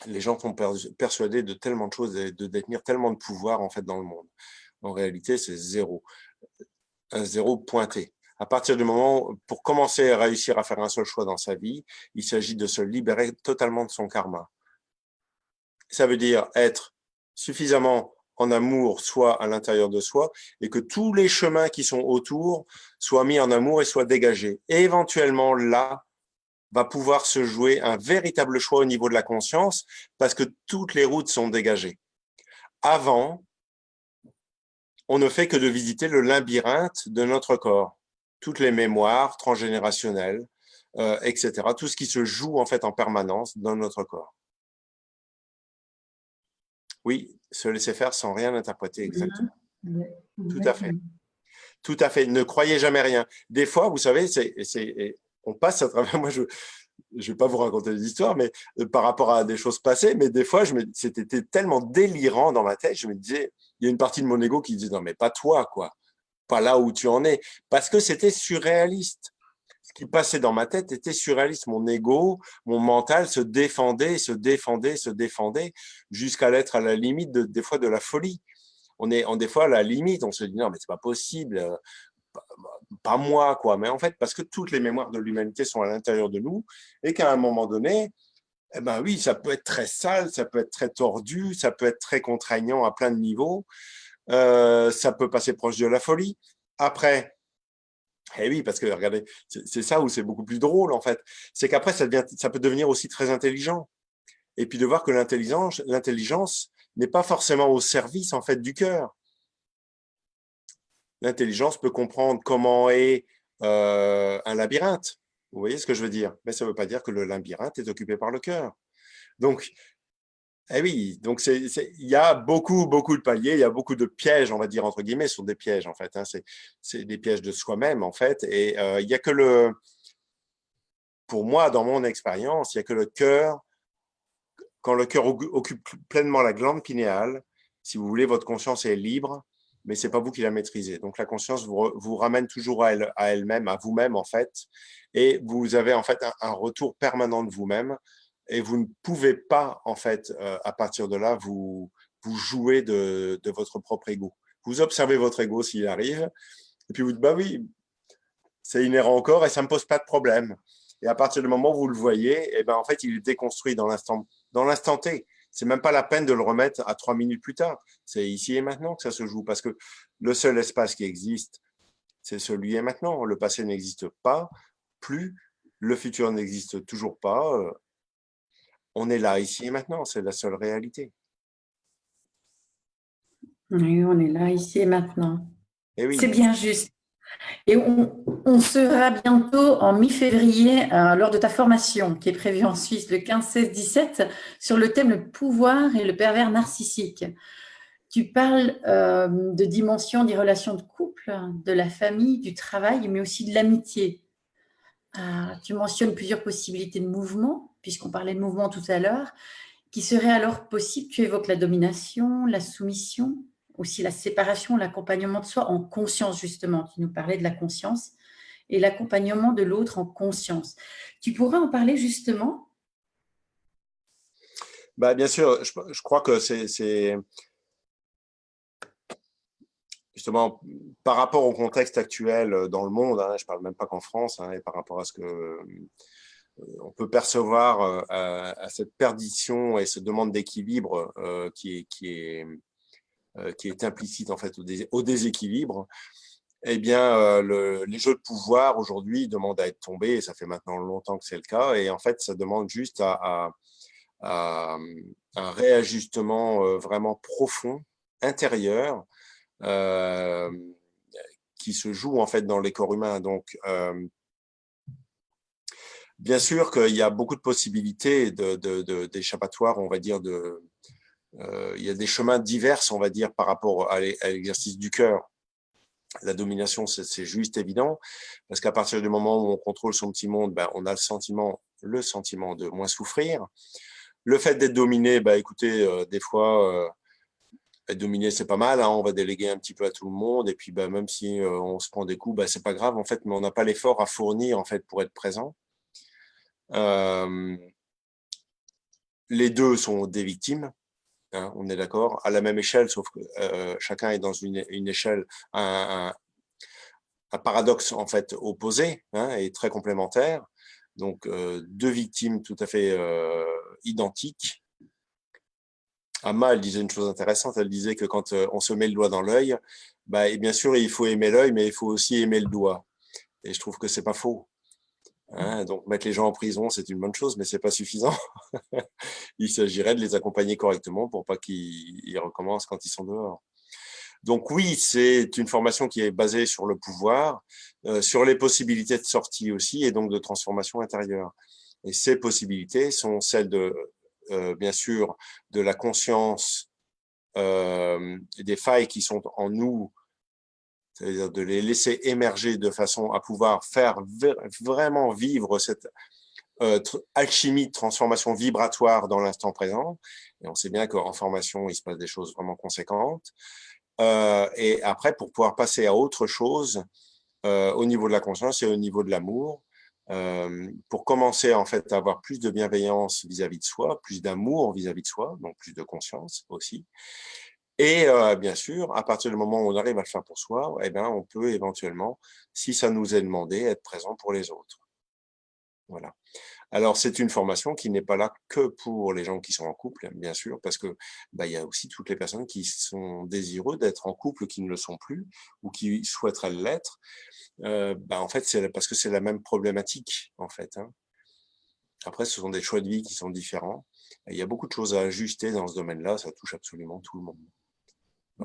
les gens sont persuadés de tellement de choses et de détenir tellement de pouvoir, en fait, dans le monde. En réalité, c'est zéro. Un zéro pointé. À partir du moment, pour commencer à réussir à faire un seul choix dans sa vie, il s'agit de se libérer totalement de son karma. Ça veut dire être suffisamment en amour, soit à l'intérieur de soi, et que tous les chemins qui sont autour soient mis en amour et soient dégagés. Et éventuellement, là, va pouvoir se jouer un véritable choix au niveau de la conscience, parce que toutes les routes sont dégagées. Avant, on ne fait que de visiter le labyrinthe de notre corps. Toutes les mémoires transgénérationnelles, etc. Tout ce qui se joue en fait en permanence dans notre corps. Oui, se laisser faire sans rien interpréter exactement. Tout à fait. Tout à fait. Ne croyez jamais rien. Des fois, vous savez, on passe à travers. Moi, je vais pas vous raconter des histoires, mais par rapport à des choses passées, mais des fois, c'était tellement délirant dans ma tête. Je me disais, il y a une partie de mon ego qui disait non, mais pas toi, quoi, pas là où tu en es, parce que c'était surréaliste. Ce qui passait dans ma tête était surréaliste. Mon ego, mon mental se défendait, jusqu'à l'être à la limite des fois de la folie. On est des fois à la limite, on se dit non mais c'est pas possible, pas moi quoi. Mais en fait parce que toutes les mémoires de l'humanité sont à l'intérieur de nous et qu'à un moment donné, eh ben oui, ça peut être très sale, ça peut être très tordu, ça peut être très contraignant à plein de niveaux, ça peut passer proche de la folie. Après, eh oui, parce que regardez, c'est ça où c'est beaucoup plus drôle en fait. C'est qu'après, ça peut devenir aussi très intelligent. Et puis de voir que l'intelligence n'est pas forcément au service en fait du cœur. L'intelligence peut comprendre comment est un labyrinthe. Vous voyez ce que je veux dire? Mais ça ne veut pas dire que le labyrinthe est occupé par le cœur. Donc, eh oui, donc il y a beaucoup de paliers, il y a beaucoup de pièges, on va dire entre guillemets, ce sont des pièges en fait. Hein, c'est des pièges de soi-même en fait. Et il y a que pour moi, dans mon expérience, il y a que le cœur, quand le cœur occupe pleinement la glande pinéale, si vous voulez, votre conscience est libre, mais c'est pas vous qui la maîtrisez. Donc la conscience vous ramène toujours à elle-même, à vous-même en fait, et vous avez en fait un retour permanent de vous-même, et vous ne pouvez pas en fait à partir de là vous jouer de votre propre ego. Vous observez votre ego s'il arrive, et puis vous dites bah oui, c'est inhérent au corps et ça me pose pas de problème. Et à partir du moment où vous le voyez, eh ben en fait il est déconstruit dans l'instant T. C'est même pas la peine de le remettre à 3 minutes plus tard. C'est ici et maintenant que ça se joue parce que le seul espace qui existe, c'est celui et maintenant. Le passé n'existe pas plus, le futur n'existe toujours pas. On est là, ici et maintenant. C'est la seule réalité. Oui, on est là, ici et maintenant. Et C'est oui. bien juste. Et on sera bientôt en mi-février lors de ta formation qui est prévue en Suisse le 15, 16, 17 sur le thème le pouvoir et le pervers narcissique. Tu parles de dimensions des relations de couple, de la famille, du travail, mais aussi de l'amitié. Tu mentionnes plusieurs possibilités de mouvement, puisqu'on parlait de mouvement tout à l'heure, qui seraient alors possibles. Tu évoques la domination, la soumission, aussi la séparation, l'accompagnement de soi en conscience, justement. Tu nous parlais de la conscience et l'accompagnement de l'autre en conscience. Tu pourrais en parler justement? Bah, bien sûr, je crois que c'est justement, par rapport au contexte actuel dans le monde, hein, je ne parle même pas qu'en France, hein, et par rapport à ce que on peut percevoir à cette perdition et cette demande d'équilibre qui est implicite en fait au déséquilibre, eh bien, les jeux de pouvoir aujourd'hui demandent à être tombés, et ça fait maintenant longtemps que c'est le cas, et en fait, ça demande juste à un réajustement vraiment profond, intérieur, euh, qui se joue en fait dans les corps humains. Donc, bien sûr qu'il y a beaucoup de possibilités d'échappatoire, on va dire. Il y a des chemins divers, on va dire, par rapport à l'exercice du cœur. La domination, c'est juste évident, parce qu'à partir du moment où on contrôle son petit monde, ben, on a le sentiment de moins souffrir. Le fait d'être dominé, ben, écoutez, des fois, être dominé, c'est pas mal, hein, on va déléguer un petit peu à tout le monde, et puis ben, même si on se prend des coups, ben, c'est pas grave en fait, mais on n'a pas l'effort à fournir en fait pour être présent. Euh, les deux sont des victimes, hein, on est d'accord, à la même échelle, sauf que chacun est dans une échelle, un paradoxe en fait opposé, hein, et très complémentaire. Donc deux victimes tout à fait identiques. Amma, elle disait une chose intéressante, elle disait que quand on se met le doigt dans l'œil, bah, et bien sûr il faut aimer l'œil, mais il faut aussi aimer le doigt. Et je trouve que c'est pas faux. Hein, donc mettre les gens en prison, c'est une bonne chose, mais c'est pas suffisant. Il s'agirait de les accompagner correctement pour pas qu'ils recommencent quand ils sont dehors. Donc oui, c'est une formation qui est basée sur le pouvoir, sur les possibilités de sortie aussi, et donc de transformation intérieure. Et ces possibilités sont celles bien sûr, de la conscience des failles qui sont en nous, c'est-à-dire de les laisser émerger de façon à pouvoir faire vraiment vivre cette alchimie de transformation vibratoire dans l'instant présent. Et on sait bien qu'en formation, il se passe des choses vraiment conséquentes. Et après, pour pouvoir passer à autre chose, au niveau de la conscience et au niveau de l'amour, pour commencer en fait à avoir plus de bienveillance vis-à-vis de soi, plus d'amour vis-à-vis de soi, donc plus de conscience aussi. Et bien sûr, à partir du moment où on arrive à le faire pour soi, eh ben, on peut éventuellement, si ça nous est demandé, être présent pour les autres. Voilà. Alors, c'est une formation qui n'est pas là que pour les gens qui sont en couple, bien sûr, parce que bah, il y a aussi toutes les personnes qui sont désireux d'être en couple, qui ne le sont plus, ou qui souhaiteraient l'être. Bah, en fait, c'est parce que c'est la même problématique, en fait. Hein. Après, ce sont des choix de vie qui sont différents. Et il y a beaucoup de choses à ajuster dans ce domaine-là, ça touche absolument tout le monde.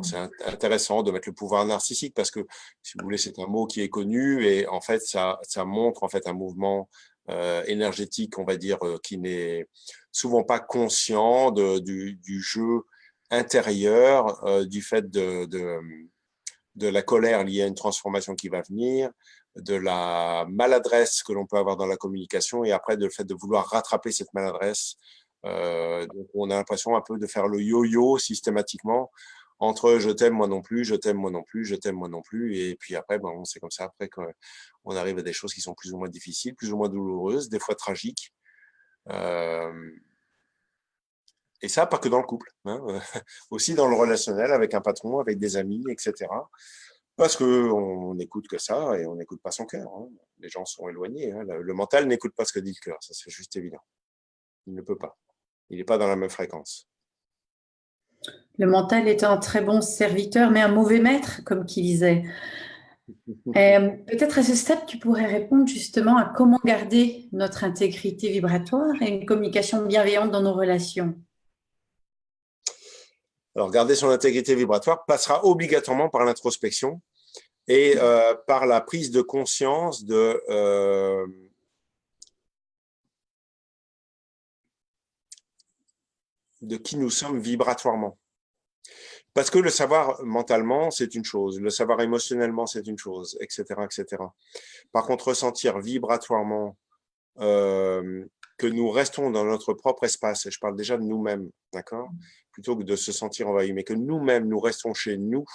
C'est intéressant de mettre le pouvoir narcissique parce que, si vous voulez, c'est un mot qui est connu et en fait, ça montre en fait un mouvement énergétique, on va dire, qui n'est souvent pas conscient du jeu intérieur, du fait de la colère liée à une transformation qui va venir, de la maladresse que l'on peut avoir dans la communication et après de le fait de vouloir rattraper cette maladresse. Donc on a l'impression un peu de faire le yo-yo systématiquement entre je t'aime moi non plus, je t'aime moi non plus, je t'aime moi non plus, et puis après bon, c'est comme ça après qu'on arrive à des choses qui sont plus ou moins difficiles, plus ou moins douloureuses, des fois tragiques. Et ça, pas que dans le couple, hein, aussi dans le relationnel avec un patron, avec des amis, etc. Parce qu'on n'écoute que ça et on n'écoute pas son cœur. Hein. Les gens sont éloignés. Hein. Le mental n'écoute pas ce que dit le cœur, ça c'est juste évident. Il ne peut pas. Il n'est pas dans la même fréquence. Le mental est un très bon serviteur, mais un mauvais maître, comme qui disait. Peut-être à ce stade, tu pourrais répondre justement à comment garder notre intégrité vibratoire et une communication bienveillante dans nos relations. Alors, garder son intégrité vibratoire passera obligatoirement par l'introspection et par la prise de conscience de qui nous sommes vibratoirement. Parce que le savoir mentalement, c'est une chose, le savoir émotionnellement, c'est une chose, etc., etc. Par contre, ressentir vibratoirement que nous restons dans notre propre espace, et je parle déjà de nous-mêmes, d'accord, plutôt que de se sentir envahis, mais que nous-mêmes, nous restons chez nous,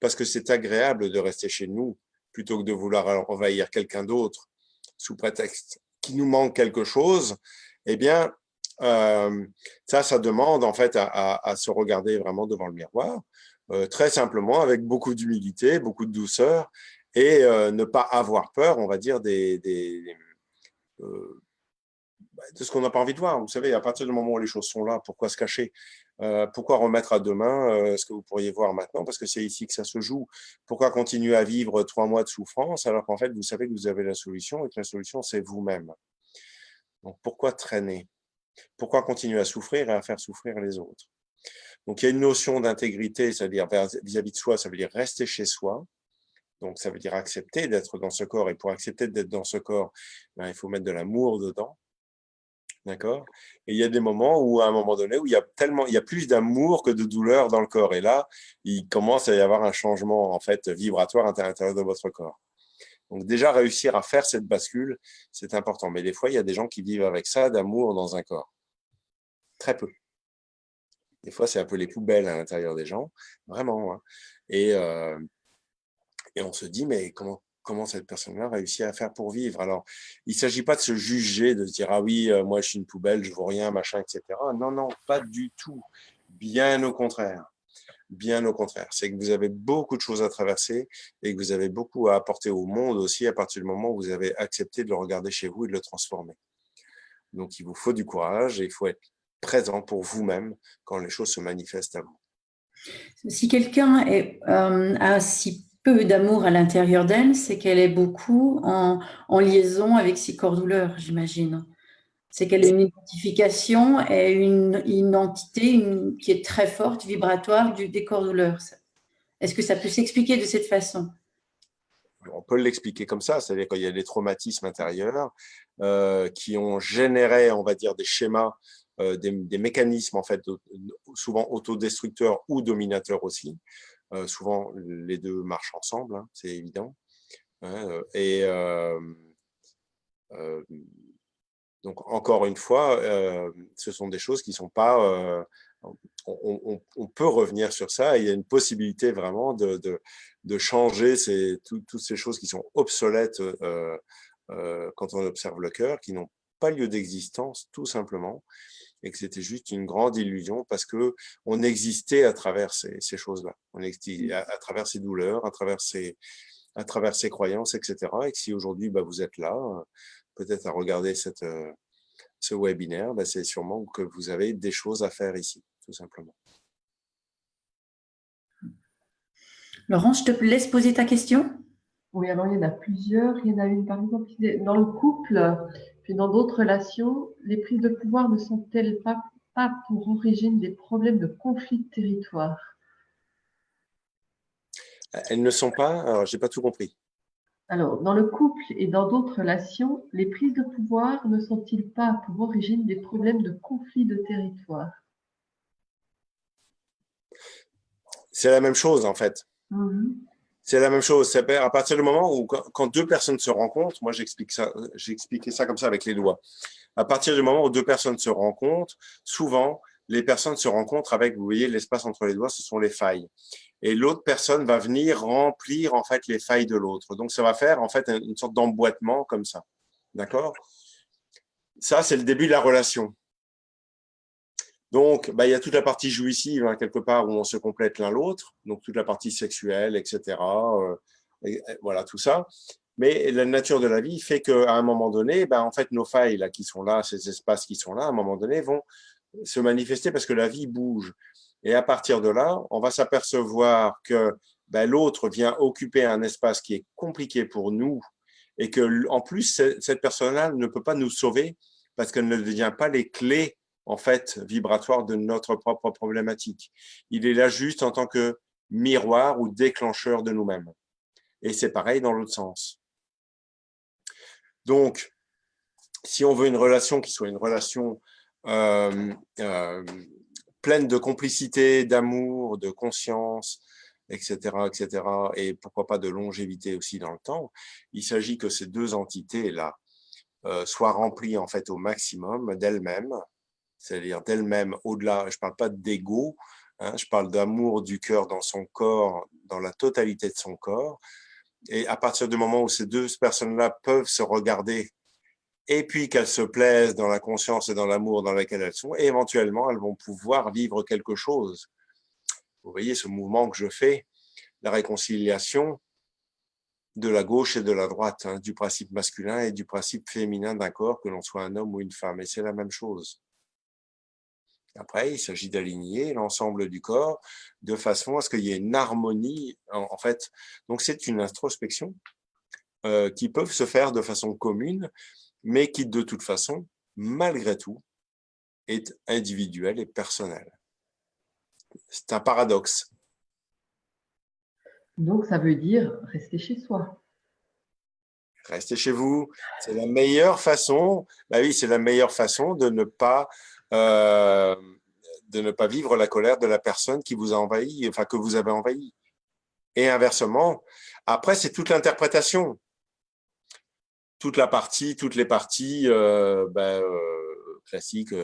parce que c'est agréable de rester chez nous, plutôt que de vouloir envahir quelqu'un d'autre sous prétexte qu'il nous manque quelque chose, eh bien, ça demande en fait à se regarder vraiment devant le miroir, très simplement, avec beaucoup d'humilité, beaucoup de douceur, et ne pas avoir peur, on va dire, de ce qu'on n'a pas envie de voir. Vous savez, à partir du moment où les choses sont là, pourquoi se cacher? Pourquoi remettre à demain ce que vous pourriez voir maintenant? Parce que c'est ici que ça se joue. Pourquoi continuer à vivre 3 mois de souffrance alors qu'en fait, vous savez que vous avez la solution et que la solution, c'est vous-même. Donc, pourquoi traîner? Pourquoi continuer à souffrir et à faire souffrir les autres? Donc, il y a une notion d'intégrité, c'est-à-dire vis-à-vis de soi, ça veut dire rester chez soi. Donc, ça veut dire accepter d'être dans ce corps. Et pour accepter d'être dans ce corps, ben, il faut mettre de l'amour dedans. D'accord? Et il y a des moments où, à un moment donné, où il y a plus d'amour que de douleur dans le corps. Et là, il commence à y avoir un changement, en fait, vibratoire à l'intérieur de votre corps. Donc, déjà, réussir à faire cette bascule, c'est important. Mais des fois, il y a des gens qui vivent avec ça, d'amour dans un corps. Très peu. Des fois, c'est un peu les poubelles à l'intérieur des gens. Vraiment. Hein. Et on se dit, mais comment cette personne-là réussit à faire pour vivre? Alors, il ne s'agit pas de se juger, de se dire, ah oui, moi je suis une poubelle, je ne vaux rien, machin, etc. Non, non, pas du tout. Bien au contraire. Bien au contraire. C'est que vous avez beaucoup de choses à traverser et que vous avez beaucoup à apporter au monde aussi à partir du moment où vous avez accepté de le regarder chez vous et de le transformer. Donc, il vous faut du courage et il faut être présent pour vous-même quand les choses se manifestent à vous. Si quelqu'un a si peu d'amour à l'intérieur d'elle, c'est qu'elle est beaucoup en liaison avec ses corps douleurs, j'imagine. C'est qu'elle a une identification et une entité qui est très forte, vibratoire des corps douleurs. Est-ce que ça peut s'expliquer de cette façon? On peut l'expliquer comme ça, c'est-à-dire qu'il y a des traumatismes intérieurs qui ont généré, on va dire, des schémas, des mécanismes en fait, souvent autodestructeurs ou dominateurs aussi. Souvent, les deux marchent ensemble, hein, c'est évident. Hein, donc, encore une fois, ce sont des choses qui ne sont pas… on peut revenir sur ça et il y a une possibilité vraiment de changer toutes ces choses qui sont obsolètes quand on observe le cœur, qui n'ont pas lieu d'existence, tout simplement, et que c'était juste une grande illusion parce que on existait à travers ces choses-là, on existait à travers ces douleurs, à travers ces croyances, etc. Et que si aujourd'hui, vous êtes là, peut-être à regarder ce webinaire, c'est sûrement que vous avez des choses à faire ici, tout simplement. Laurent, je te laisse poser ta question. Oui, alors il y en a plusieurs. Il y en a une, par exemple, qui dit, dans le couple, puis dans d'autres relations, les prises de pouvoir ne sont-elles pas pour origine des problèmes de conflit de territoire? Elles ne sont pas… Alors, je n'ai pas tout compris. Alors, dans le couple et dans d'autres relations, les prises de pouvoir ne sont-ils pas pour origine des problèmes de conflit de territoire? C'est la même chose, en fait. Mhm. C'est la même chose. C'est à partir du moment où, quand deux personnes se rencontrent, moi, j'ai expliqué ça comme ça avec les doigts. À partir du moment où deux personnes se rencontrent, souvent, les personnes se rencontrent avec, vous voyez, l'espace entre les doigts, ce sont les failles. Et l'autre personne va venir remplir, en fait, les failles de l'autre. Donc, ça va faire, en fait, une sorte d'emboîtement comme ça. D'accord? Ça, c'est le début de la relation. Donc, bah, il y a toute la partie jouissive, hein, quelque part, où on se complète l'un l'autre. Donc, toute la partie sexuelle, etc. Voilà, tout ça. Mais la nature de la vie fait qu'à un moment donné, ben, en fait, nos failles là, qui sont là, ces espaces qui sont là, à un moment donné, vont se manifester parce que la vie bouge. Et à partir de là, on va s'apercevoir que ben, l'autre vient occuper un espace qui est compliqué pour nous et que, en plus, cette personne-là ne peut pas nous sauver parce qu'elle ne devient pas les clés, en fait, vibratoires de notre propre problématique. Il est là juste en tant que miroir ou déclencheur de nous-mêmes. Et c'est pareil dans l'autre sens. Donc, si on veut une relation qui soit une relation euh, euh, pleine de complicité, d'amour, de conscience, etc., etc., et pourquoi pas de longévité aussi dans le temps, il s'agit que ces deux entités-là soient remplies en fait au maximum d'elles-mêmes, c'est-à-dire d'elles-mêmes au-delà, je ne parle pas d'ego, hein, je parle d'amour du cœur dans son corps, dans la totalité de son corps, et à partir du moment où ces deux personnes-là peuvent se regarder et puis qu'elles se plaisent dans la conscience et dans l'amour dans lequel elles sont, et éventuellement, elles vont pouvoir vivre quelque chose. Vous voyez ce mouvement que je fais, la réconciliation de la gauche et de la droite, hein, du principe masculin et du principe féminin d'un corps, que l'on soit un homme ou une femme, et c'est la même chose. Après, il s'agit d'aligner l'ensemble du corps de façon à ce qu'il y ait une harmonie, en fait. Donc, c'est une introspection qui peut se faire de façon commune, mais qui, de toute façon, malgré tout, est individuel et personnel. C'est un paradoxe. Donc, ça veut dire rester chez soi. Restez chez vous, c'est la meilleure façon. Bah oui, c'est la meilleure façon euh, de ne pas vivre la colère de la personne qui vous a envahi, enfin que vous avez envahi. Et inversement, après c'est toute l'interprétation, toutes les parties classiques.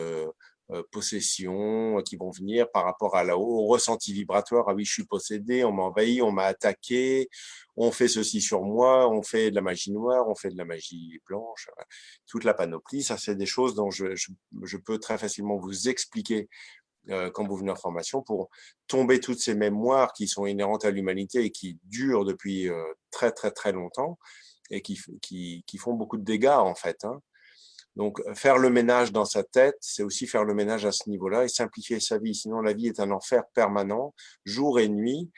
Possession qui vont venir par rapport au ressenti vibratoire. Ah oui, je suis possédé, on m'a envahi, on m'a attaqué, on fait ceci sur moi, on fait de la magie noire, on fait de la magie blanche. Toute la panoplie, ça c'est des choses dont je peux très facilement vous expliquer quand vous venez en formation pour tomber toutes ces mémoires qui sont inhérentes à l'humanité et qui durent depuis très très très longtemps et qui font beaucoup de dégâts en fait. Hein. Donc, faire le ménage dans sa tête, c'est aussi faire le ménage à ce niveau-là et simplifier sa vie. Sinon, la vie est un enfer permanent, jour et nuit,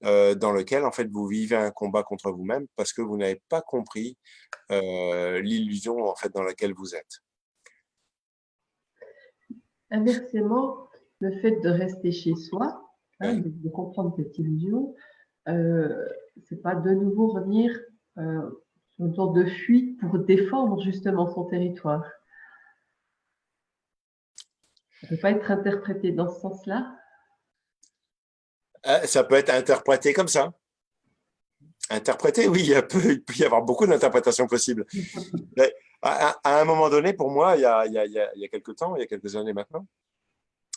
dans lequel, en fait, vous vivez un combat contre vous-même parce que vous n'avez pas compris l'illusion, en fait, dans laquelle vous êtes. Inversement, le fait de rester chez soi, hein, Ouais. de comprendre cette illusion, c'est pas de nouveau revenir sur une sorte de fuite pour défendre justement son territoire. Ça peut pas être interprété dans ce sens-là. Ça peut être interprété comme ça. Interprété, oui, il peut y avoir beaucoup d'interprétations possibles. Mais à un moment donné, pour moi, il y a quelques temps, il y a quelques années maintenant,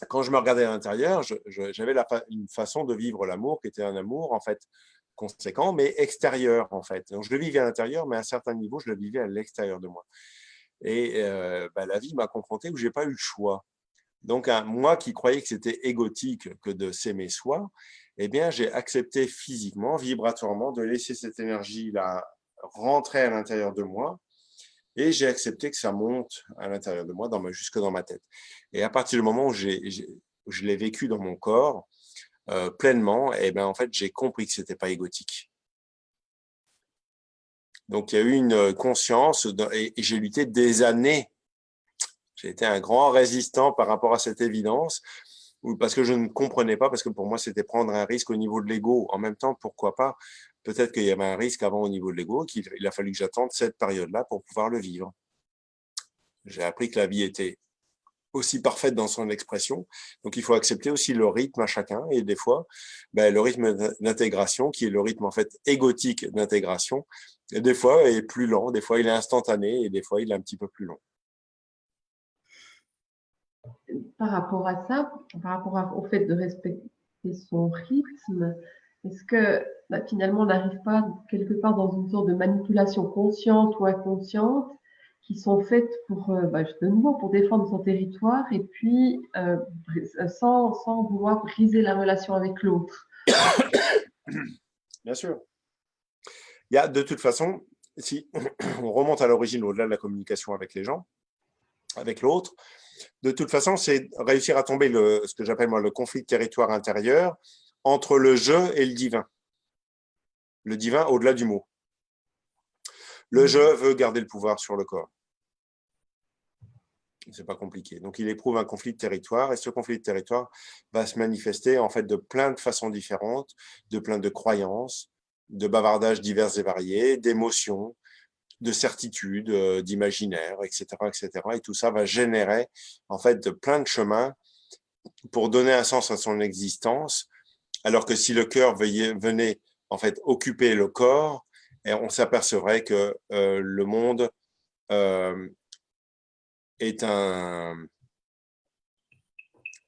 quand je me regardais à l'intérieur, j'avais une façon de vivre l'amour qui était un amour, en fait, conséquent, mais extérieur, en fait. Donc, je le vivais à l'intérieur, mais à un certain niveau, je le vivais à l'extérieur de moi. Et la vie m'a confronté où j'ai pas eu le choix. Donc, moi qui croyais que c'était égotique que de s'aimer soi, eh bien, j'ai accepté physiquement, vibratoirement, de laisser cette énergie-là rentrer à l'intérieur de moi. Et j'ai accepté que ça monte à l'intérieur de moi, jusque dans ma tête. Et à partir du moment où je l'ai vécu dans mon corps pleinement, eh ben, en fait, j'ai compris que c'était pas égotique. Donc, il y a eu une conscience et j'ai lutté des années. J'ai été un grand résistant par rapport à cette évidence. ou parce que je ne comprenais pas, parce que pour moi, c'était prendre un risque au niveau de l'ego. En même temps, pourquoi pas? Peut-être qu'il y avait un risque avant au niveau de l'ego, qu'il a fallu que j'attende cette période-là pour pouvoir le vivre. J'ai appris que la vie était aussi parfaite dans son expression. Donc, il faut accepter aussi le rythme à chacun. Et des fois, le rythme d'intégration, qui est le rythme en fait égotique d'intégration, des fois est plus lent, des fois il est instantané et des fois il est un petit peu plus long. Par rapport à ça, au fait de respecter son rythme, est-ce que finalement on n'arrive pas quelque part dans une sorte de manipulation consciente ou inconsciente qui sont faites pour, de nouveau, pour défendre son territoire et puis sans vouloir briser la relation avec l'autre? Bien sûr. Il y a de toute façon, si on remonte à l'origine, au-delà de la communication avec les gens, avec l'autre, de toute façon, c'est réussir à tomber ce que j'appelle moi le conflit de territoire intérieur entre le je et le divin. Le divin au-delà du mot. Le je veut garder le pouvoir sur le corps. C'est pas compliqué. Donc, il éprouve un conflit de territoire et ce conflit de territoire va se manifester en fait de plein de façons différentes, de plein de croyances, de bavardages divers et variés, d'émotions, de certitudes, d'imaginaire, etc., etc. Et tout ça va générer en fait de plein de chemins pour donner un sens à son existence. Alors que si le cœur venait en fait occuper le corps, on s'apercevrait que le monde est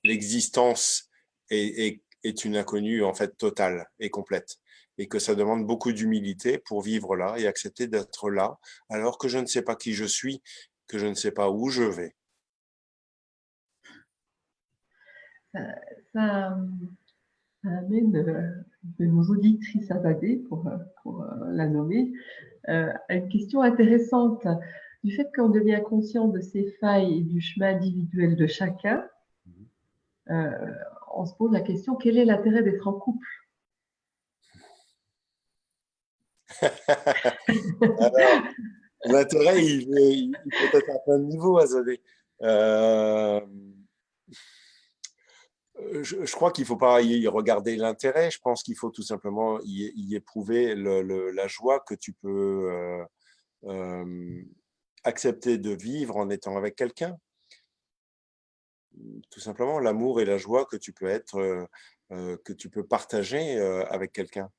l'existence est une inconnue en fait totale et complète, et que ça demande beaucoup d'humilité pour vivre là et accepter d'être là, alors que je ne sais pas qui je suis, que je ne sais pas où je vais. Ça amène de nos auditrices attardées, pour la nommer, à une question intéressante. Du fait qu'on devient conscient de ses failles et du chemin individuel de chacun, on se pose la question, quel est l'intérêt d'être en couple? Alors, l'intérêt, il peut être à plein de niveaux, Azadé. Je crois qu'il ne faut pas y regarder l'intérêt. Je pense qu'il faut tout simplement y éprouver la joie que tu peux accepter de vivre en étant avec quelqu'un. Tout simplement, l'amour et la joie que tu peux que tu peux partager avec quelqu'un.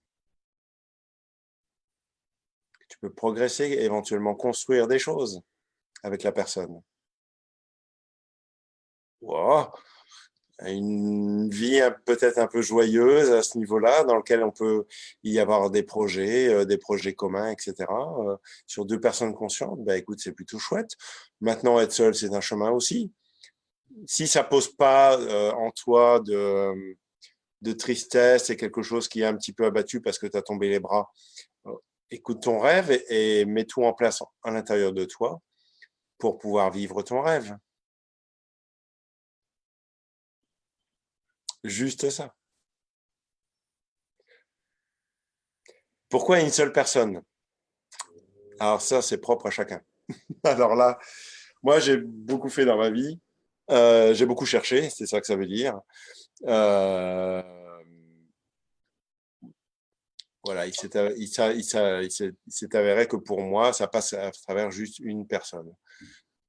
Tu peux progresser, éventuellement construire des choses avec la personne. Wow. Une vie peut-être un peu joyeuse à ce niveau-là, dans lequel on peut y avoir des projets communs, etc. Sur deux personnes conscientes, écoute, c'est plutôt chouette. Maintenant, être seul, c'est un chemin aussi. Si ça pose pas en toi de tristesse, c'est quelque chose qui est un petit peu abattu parce que tu as tombé les bras, écoute ton rêve et mets tout en place à l'intérieur de toi pour pouvoir vivre ton rêve. Juste ça. Pourquoi une seule personne? Alors ça, c'est propre à chacun. Alors là, moi, j'ai beaucoup fait dans ma vie. J'ai beaucoup cherché, c'est ça que ça veut dire. Voilà, il s'est avéré que pour moi, ça passe à travers juste une personne.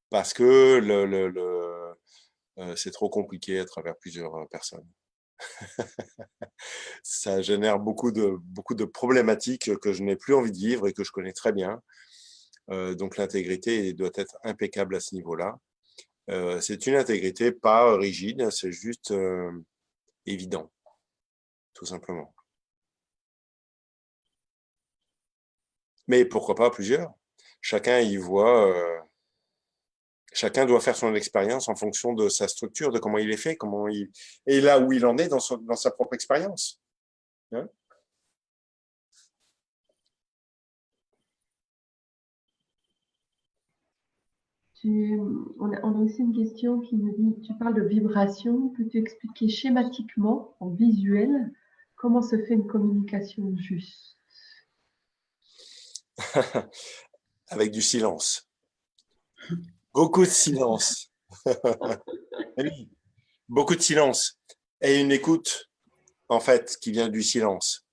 Parce que c'est trop compliqué à travers plusieurs personnes. Ça génère beaucoup de problématiques que je n'ai plus envie de vivre et que je connais très bien. Donc l'intégrité doit être impeccable à ce niveau-là. C'est une intégrité pas rigide, c'est juste évident, tout simplement. Mais pourquoi pas plusieurs? Chacun y voit, chacun doit faire son expérience en fonction de sa structure, de comment il est fait, et là où il en est dans sa propre expérience. Hein? On a aussi une question qui nous dit, tu parles de vibration, peux-tu expliquer schématiquement, en visuel, comment se fait une communication juste? Avec du silence. Beaucoup de silence. Oui, beaucoup de silence. Et une écoute, en fait, qui vient du silence.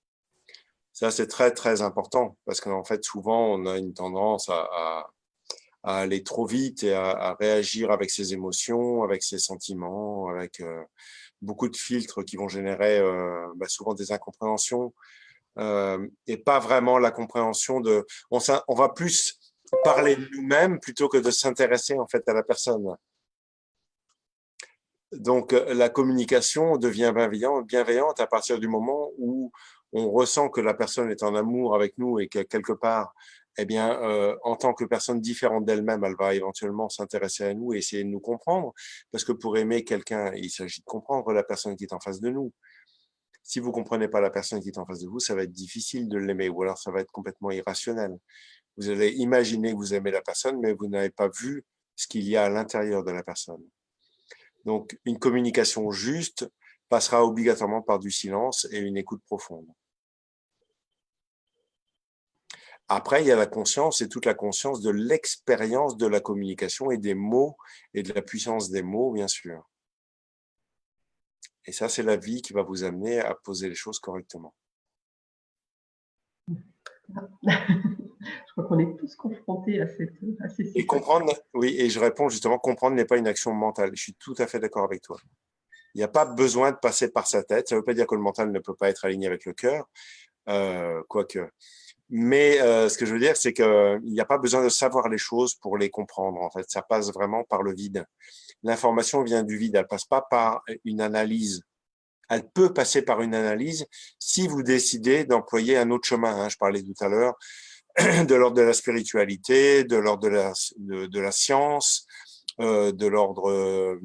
Ça, c'est très, très important parce qu'en fait, souvent, on a une tendance à aller trop vite et à réagir avec ses émotions, avec ses sentiments, avec beaucoup de filtres qui vont générer souvent des incompréhensions et pas vraiment la compréhension de… On va plus parler de nous-mêmes plutôt que de s'intéresser en fait à la personne. Donc, la communication devient bienveillante à partir du moment où on ressent que la personne est en amour avec nous et que quelque part, eh bien, en tant que personne différente d'elle-même, elle va éventuellement s'intéresser à nous et essayer de nous comprendre. Parce que pour aimer quelqu'un, il s'agit de comprendre la personne qui est en face de nous. Si vous comprenez pas la personne qui est en face de vous, ça va être difficile de l'aimer ou alors ça va être complètement irrationnel. Vous allez imaginer que vous aimez la personne, mais vous n'avez pas vu ce qu'il y a à l'intérieur de la personne. Donc, une communication juste passera obligatoirement par du silence et une écoute profonde. Après, il y a la conscience et toute la conscience de l'expérience de la communication et des mots et de la puissance des mots, bien sûr. Et ça, c'est la vie qui va vous amener à poser les choses correctement. Je crois qu'on est tous confrontés à ces situations. Et comprendre, oui, et je réponds justement, comprendre n'est pas une action mentale. Je suis tout à fait d'accord avec toi. Il n'y a pas besoin de passer par sa tête. Ça ne veut pas dire que le mental ne peut pas être aligné avec le cœur, quoique. Mais ce que je veux dire, c'est qu'il n'y a pas besoin de savoir les choses pour les comprendre. En fait, ça passe vraiment par le vide. L'information vient du vide. Elle passe pas par une analyse. Elle peut passer par une analyse si vous décidez d'employer un autre chemin. Je parlais tout à l'heure de l'ordre de la spiritualité, de l'ordre de la science, de l'ordre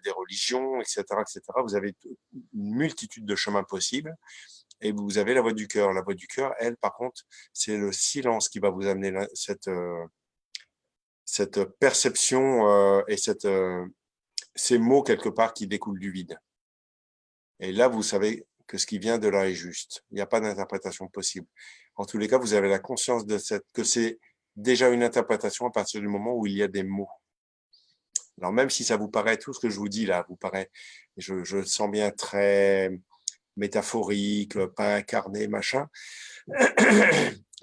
des religions, etc., etc. Vous avez une multitude de chemins possibles. Et vous avez la voix du cœur. La voix du cœur, elle, par contre, c'est le silence qui va vous amener cette perception et ces mots quelque part qui découlent du vide. Et là, vous savez que ce qui vient de là est juste. Il n'y a pas d'interprétation possible. En tous les cas, vous avez la conscience que c'est déjà une interprétation à partir du moment où il y a des mots. Alors même si ça vous paraît, tout ce que je vous dis là, vous paraît, je le sens bien très métaphorique, pas incarné, machin.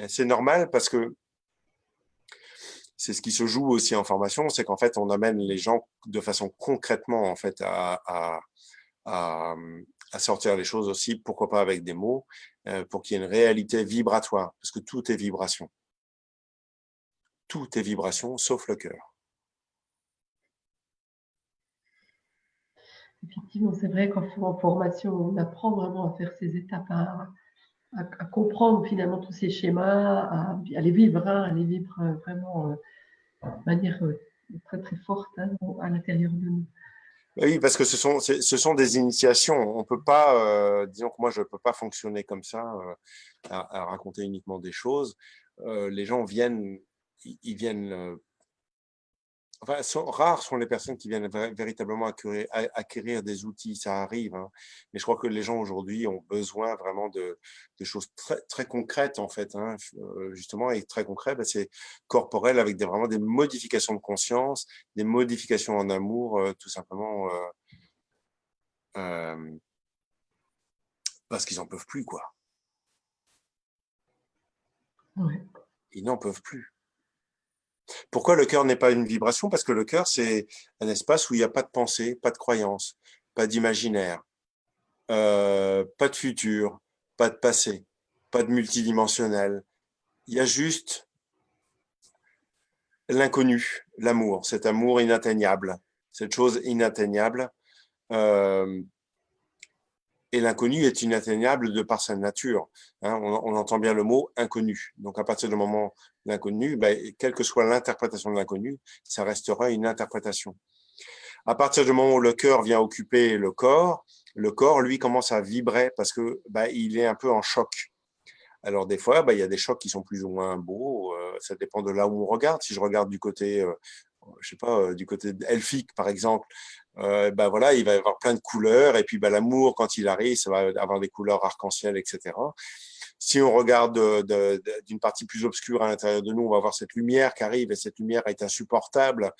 C'est normal parce que c'est ce qui se joue aussi en formation, c'est qu'en fait, on amène les gens de façon concrètement en fait à sortir les choses aussi, pourquoi pas avec des mots, pour qu'il y ait une réalité vibratoire, parce que tout est vibration. Tout est vibration, sauf le cœur. Effectivement, c'est vrai qu'en formation, on apprend vraiment à faire ces étapes, à comprendre finalement tous ces schémas, à les vivre, à les vivre vraiment de manière très très forte à l'intérieur de nous. Oui, parce que ce sont des initiations. On peut pas, disons que moi je peux pas fonctionner comme ça, à raconter uniquement des choses. Les gens viennent, ils viennent. Enfin, rares sont les personnes qui viennent véritablement acquérir des outils, ça arrive, hein. Mais je crois que les gens aujourd'hui ont besoin vraiment de choses très, très concrètes, en fait, hein. Justement, et très concret, c'est corporel avec vraiment des modifications de conscience, des modifications en amour, tout simplement, parce qu'ils n'en peuvent plus, quoi. Ouais. Ils n'en peuvent plus. Pourquoi le cœur n'est pas une vibration? Parce que le cœur, c'est un espace où il n'y a pas de pensée, pas de croyance, pas d'imaginaire, pas de futur, pas de passé, pas de multidimensionnel. Il y a juste l'inconnu, l'amour, cet amour inatteignable, cette chose inatteignable. Et l'inconnu est inatteignable de par sa nature. Hein, on entend bien le mot inconnu. Donc à partir du moment l'inconnu, quelle que soit l'interprétation de l'inconnu, ça restera une interprétation. À partir du moment où le cœur vient occuper le corps, lui, commence à vibrer parce que il est un peu en choc. Alors des fois, il y a des chocs qui sont plus ou moins beaux. Ça dépend de là où on regarde. Si je regarde du côté, je sais pas, du côté elfique par exemple, voilà, il va y avoir plein de couleurs. Et puis l'amour, quand il arrive, ça va avoir des couleurs arc-en-ciel, etc. Si on regarde d'une partie plus obscure à l'intérieur de nous, on va voir cette lumière qui arrive et cette lumière est insupportable.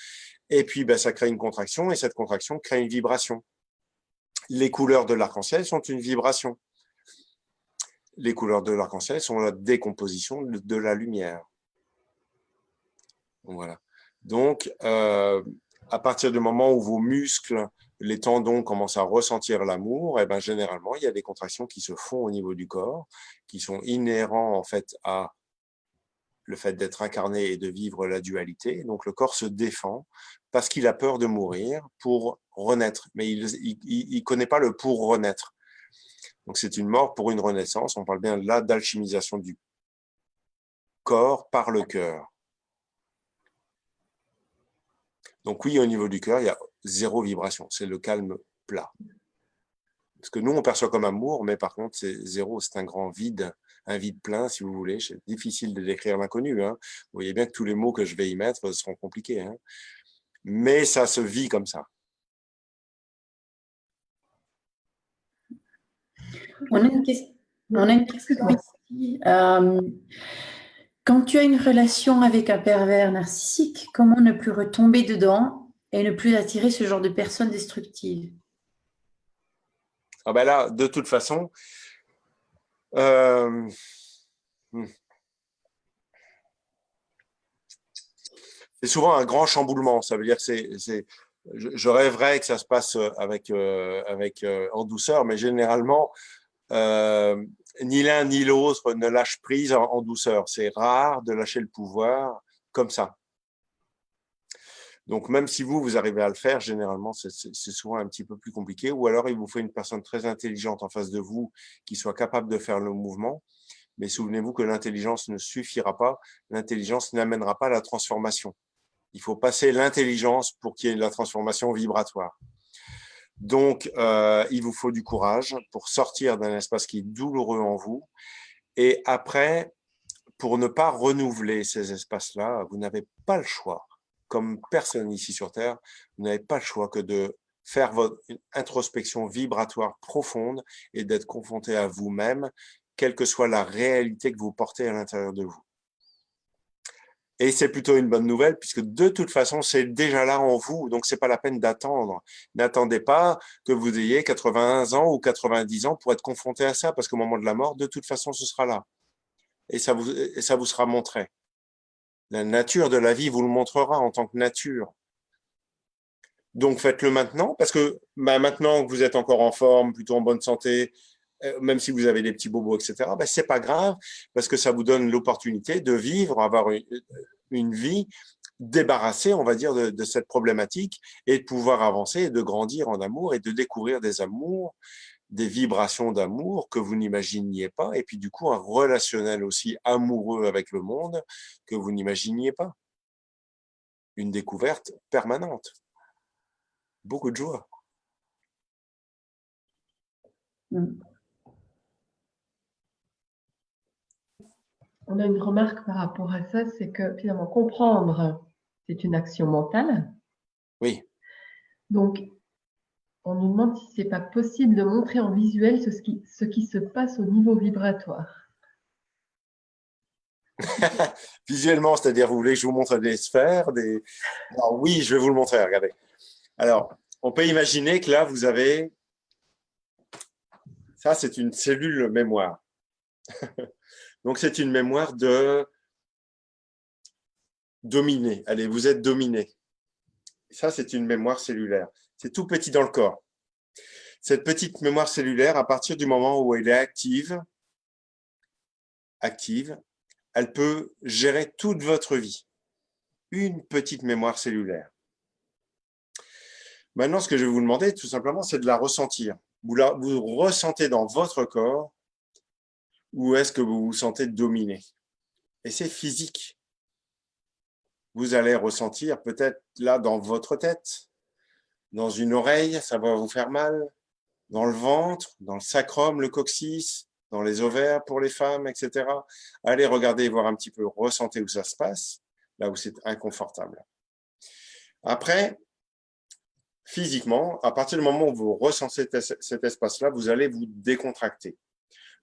Et puis ça crée une contraction et cette contraction crée une vibration. Les couleurs de l'arc-en-ciel sont une vibration. Les couleurs de l'arc-en-ciel sont la décomposition de la lumière. Voilà. Donc, à partir du moment où vos muscles, les tendons commencent à ressentir l'amour, eh ben, généralement, il y a des contractions qui se font au niveau du corps, qui sont inhérents en fait à le fait d'être incarné et de vivre la dualité. Donc, le corps se défend parce qu'il a peur de mourir pour renaître. Mais il connaît pas le pour renaître. Donc, c'est une mort pour une renaissance. On parle bien là d'alchimisation du corps par le cœur. Donc oui, au niveau du cœur, il y a zéro vibration. C'est le calme plat. Ce que nous, on perçoit comme amour, mais par contre, c'est zéro. C'est un grand vide, un vide plein, si vous voulez. C'est difficile de décrire l'inconnu. Hein. Vous voyez bien que tous les mots que je vais y mettre seront compliqués. Hein. Mais ça se vit comme ça. On a une question ici. Quand tu as une relation avec un pervers narcissique, comment ne plus retomber dedans et ne plus attirer ce genre de personnes destructives? Ah ben là, de toute façon, c'est souvent un grand chamboulement. Ça veut dire que je rêverais que ça se passe en douceur, mais généralement, ni l'un ni l'autre ne lâche prise en douceur. C'est rare de lâcher le pouvoir comme ça. Donc, même si vous arrivez à le faire, généralement, c'est souvent un petit peu plus compliqué. Ou alors, il vous faut une personne très intelligente en face de vous qui soit capable de faire le mouvement. Mais souvenez-vous que l'intelligence ne suffira pas. L'intelligence n'amènera pas la transformation. Il faut passer l'intelligence pour qu'il y ait la transformation vibratoire. Donc, il vous faut du courage pour sortir d'un espace qui est douloureux en vous. Et après, pour ne pas renouveler ces espaces-là, vous n'avez pas le choix. Comme personne ici sur Terre, vous n'avez pas le choix que de faire votre introspection vibratoire profonde et d'être confronté à vous-même, quelle que soit la réalité que vous portez à l'intérieur de vous. Et c'est plutôt une bonne nouvelle puisque de toute façon, c'est déjà là en vous, donc c'est pas la peine d'attendre. N'attendez pas que vous ayez 80 ans ou 90 ans pour être confronté à ça parce qu'au moment de la mort, de toute façon, ce sera là. Et ça vous sera montré. La nature de la vie vous le montrera en tant que nature. Donc faites-le maintenant, parce que maintenant que vous êtes encore en forme, plutôt en bonne santé, même si vous avez des petits bobos, etc., c'est pas grave, parce que ça vous donne l'opportunité de vivre, avoir une vie débarrassée, on va dire, de cette problématique et de pouvoir avancer et de grandir en amour et de découvrir des amours, des vibrations d'amour que vous n'imaginiez pas, et puis du coup un relationnel aussi amoureux avec le monde que vous n'imaginiez pas. Une découverte permanente. Beaucoup de joie. On a une remarque par rapport à ça, c'est que finalement comprendre, c'est une action mentale. Oui. Donc, on nous demande si c'est pas possible de montrer en visuel ce qui se passe au niveau vibratoire. Visuellement, c'est-à-dire, vous voulez que je vous montre des sphères, Alors, oui, je vais vous le montrer, regardez. Alors, on peut imaginer que là, vous avez... Ça, c'est une cellule mémoire. Donc, c'est une mémoire de dominer. Allez, vous êtes dominé. Ça, c'est une mémoire cellulaire. C'est tout petit dans le corps. Cette petite mémoire cellulaire, à partir du moment où elle est active, elle peut gérer toute votre vie. Une petite mémoire cellulaire. Maintenant, ce que je vais vous demander, tout simplement, c'est de la ressentir. Vous ressentez dans votre corps où est-ce que vous vous sentez dominé. Et c'est physique. Vous allez ressentir peut-être là dans votre tête, dans une oreille, ça va vous faire mal, dans le ventre, dans le sacrum, le coccyx, dans les ovaires pour les femmes, etc. Allez regarder, voir un petit peu, ressentez où ça se passe, là où c'est inconfortable. Après, physiquement, à partir du moment où vous ressentez cet espace-là, vous allez vous décontracter.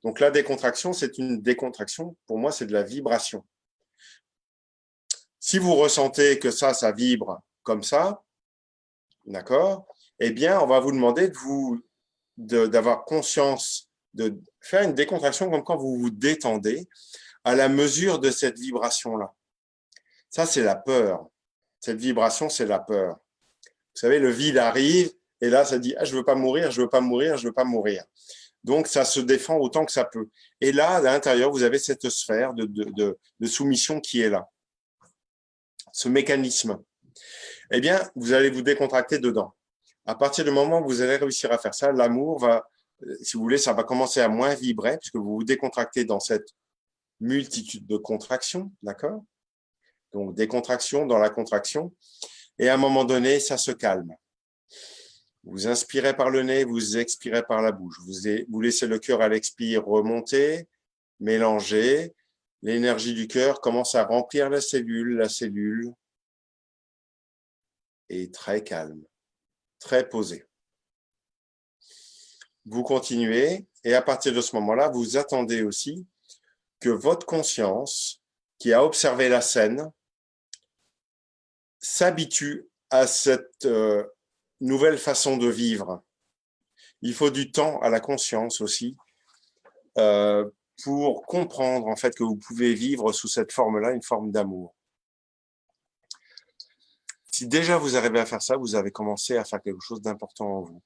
Donc la décontraction, c'est une décontraction. Pour moi, c'est de la vibration. Si vous ressentez que ça vibre comme ça, d'accord, eh bien, on va vous demander de vous d'avoir conscience, de faire une décontraction comme quand vous vous détendez à la mesure de cette vibration-là. Ça, c'est la peur. Cette vibration, c'est la peur. Vous savez, le vide arrive et là, ça dit « Ah, je veux pas mourir, je veux pas mourir, je veux pas mourir ». Donc, ça se défend autant que ça peut. Et là, à l'intérieur, vous avez cette sphère de soumission qui est là. Ce mécanisme. Eh bien, vous allez vous décontracter dedans. À partir du moment où vous allez réussir à faire ça, l'amour va, si vous voulez, ça va commencer à moins vibrer puisque vous vous décontractez dans cette multitude de contractions, d'accord? Donc, des contractions dans la contraction. Et à un moment donné, ça se calme. Vous inspirez par le nez, vous expirez par la bouche. Vous laissez le cœur à l'expire remonter, mélanger. L'énergie du cœur commence à remplir la cellule est très calme, très posée. Vous continuez et à partir de ce moment-là, vous attendez aussi que votre conscience, qui a observé la scène, s'habitue à cette nouvelle façon de vivre. Il faut du temps à la conscience aussi pour comprendre en fait que vous pouvez vivre sous cette forme-là, une forme d'amour. Si déjà vous arrivez à faire ça, vous avez commencé à faire quelque chose d'important en vous.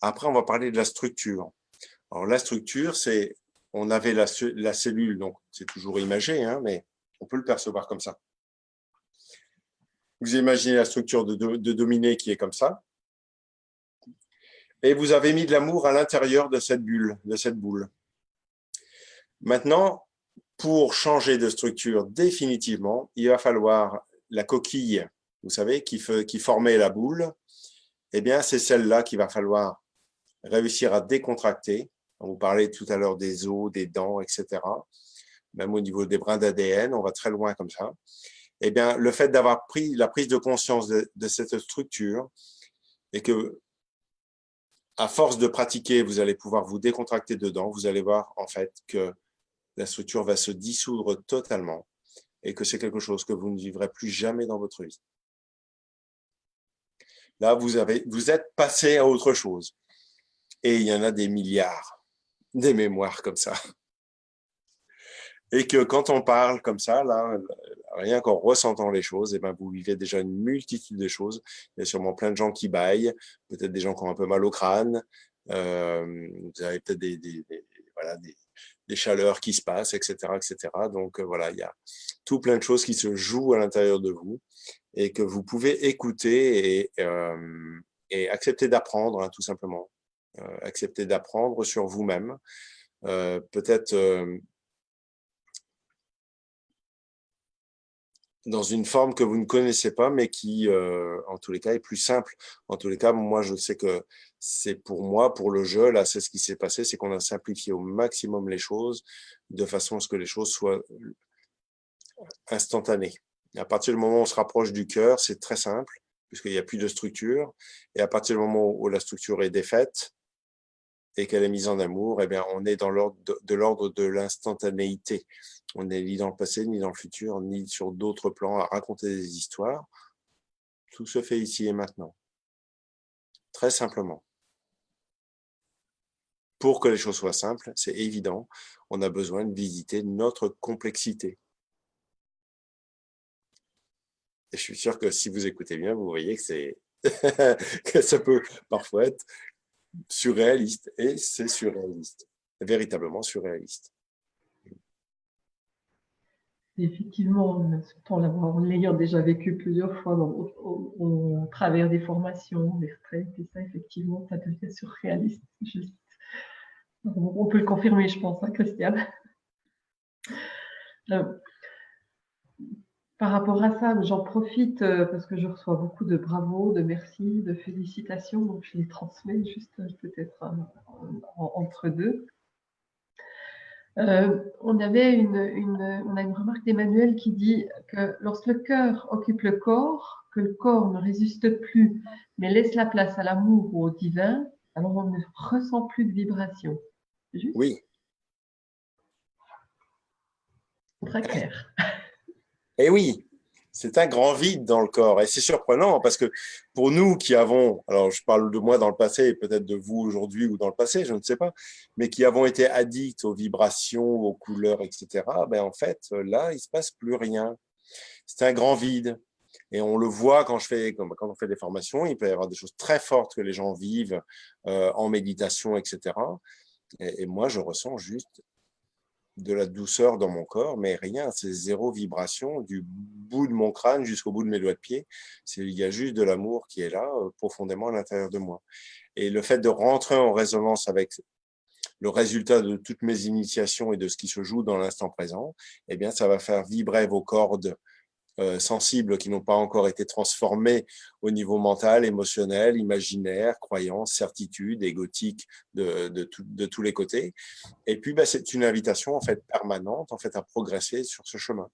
Après, on va parler de la structure. Alors la structure, c'est, on avait la cellule, donc c'est toujours imagé, hein, mais on peut le percevoir comme ça. Vous imaginez la structure de dominé qui est comme ça. Et vous avez mis de l'amour à l'intérieur de cette bulle, de cette boule. Maintenant, pour changer de structure définitivement, il va falloir la coquille, vous savez, qui formait la boule. Eh bien, c'est celle-là qu'il va falloir réussir à décontracter. On vous parlait tout à l'heure des os, des dents, etc. Même au niveau des brins d'ADN, on va très loin comme ça. Eh bien, le fait d'avoir pris la prise de conscience de cette structure et que, à force de pratiquer, vous allez pouvoir vous décontracter dedans, vous allez voir en fait que la structure va se dissoudre totalement et que c'est quelque chose que vous ne vivrez plus jamais dans votre vie. Là, vous êtes passé à autre chose. Et il y en a des milliards, des mémoires comme ça. Et que quand on parle comme ça, là, rien qu'en ressentant les choses, eh ben, vous vivez déjà une multitude de choses. Il y a sûrement plein de gens qui bâillent, peut-être des gens qui ont un peu mal au crâne, vous avez peut-être des chaleurs qui se passent, etc., etc. Donc voilà, il y a tout plein de choses qui se jouent à l'intérieur de vous et que vous pouvez écouter et accepter d'apprendre, hein, tout simplement. Accepter d'apprendre sur vous-même. Peut-être dans une forme que vous ne connaissez pas, mais qui, en tous les cas, est plus simple. En tous les cas, moi, je sais que c'est pour moi, pour le jeu, là, c'est ce qui s'est passé, c'est qu'on a simplifié au maximum les choses, de façon à ce que les choses soient instantanées. À partir du moment où on se rapproche du cœur, c'est très simple, puisqu'il n'y a plus de structure. Et à partir du moment où la structure est défaite, et qu'elle est mise en amour, eh bien, on est dans l'ordre de l'instantanéité. On n'est ni dans le passé, ni dans le futur, ni sur d'autres plans à raconter des histoires. Tout se fait ici et maintenant. Très simplement. Pour que les choses soient simples, c'est évident, on a besoin de visiter notre complexité. Et je suis sûr que si vous écoutez bien, vous voyez que que ça peut parfois être surréaliste. Et c'est surréaliste. Véritablement surréaliste. Effectivement, surtout en l'ayant déjà vécu plusieurs fois au travers des formations, des retraites, et ça, effectivement, ça devient surréaliste. Juste. On peut le confirmer, je pense, hein, Christiane. Par rapport à ça, j'en profite parce que je reçois beaucoup de bravos, de merci, de félicitations, donc je les transmets juste peut-être entre deux. On a une remarque d'Emmanuel qui dit que lorsque le cœur occupe le corps, que le corps ne résiste plus, mais laisse la place à l'amour ou au divin, alors on ne ressent plus de vibration. C'est juste? Oui. Très clair. Et oui, C'est un grand vide dans le corps. Et c'est surprenant parce que pour nous qui avons, alors je parle de moi dans le passé et peut-être de vous aujourd'hui ou dans le passé, je ne sais pas, mais qui avons été addicts aux vibrations, aux couleurs, etc., ben en fait, là, il ne se passe plus rien. C'est un grand vide. Et on le voit quand on fait des formations, il peut y avoir des choses très fortes que les gens vivent en méditation, etc. Et moi, je ressens juste de la douceur dans mon corps, mais rien, c'est zéro vibration du bout de mon crâne jusqu'au bout de mes doigts de pied. Il y a juste de l'amour qui est là, profondément à l'intérieur de moi. Et le fait de rentrer en résonance avec le résultat de toutes mes initiations et de ce qui se joue dans l'instant présent, eh bien, ça va faire vibrer vos cordes sensibles qui n'ont pas encore été transformés au niveau mental, émotionnel, imaginaire, croyance, certitude, égotique de tous les côtés. Et puis, bah, c'est une invitation en fait permanente en fait à progresser sur ce chemin,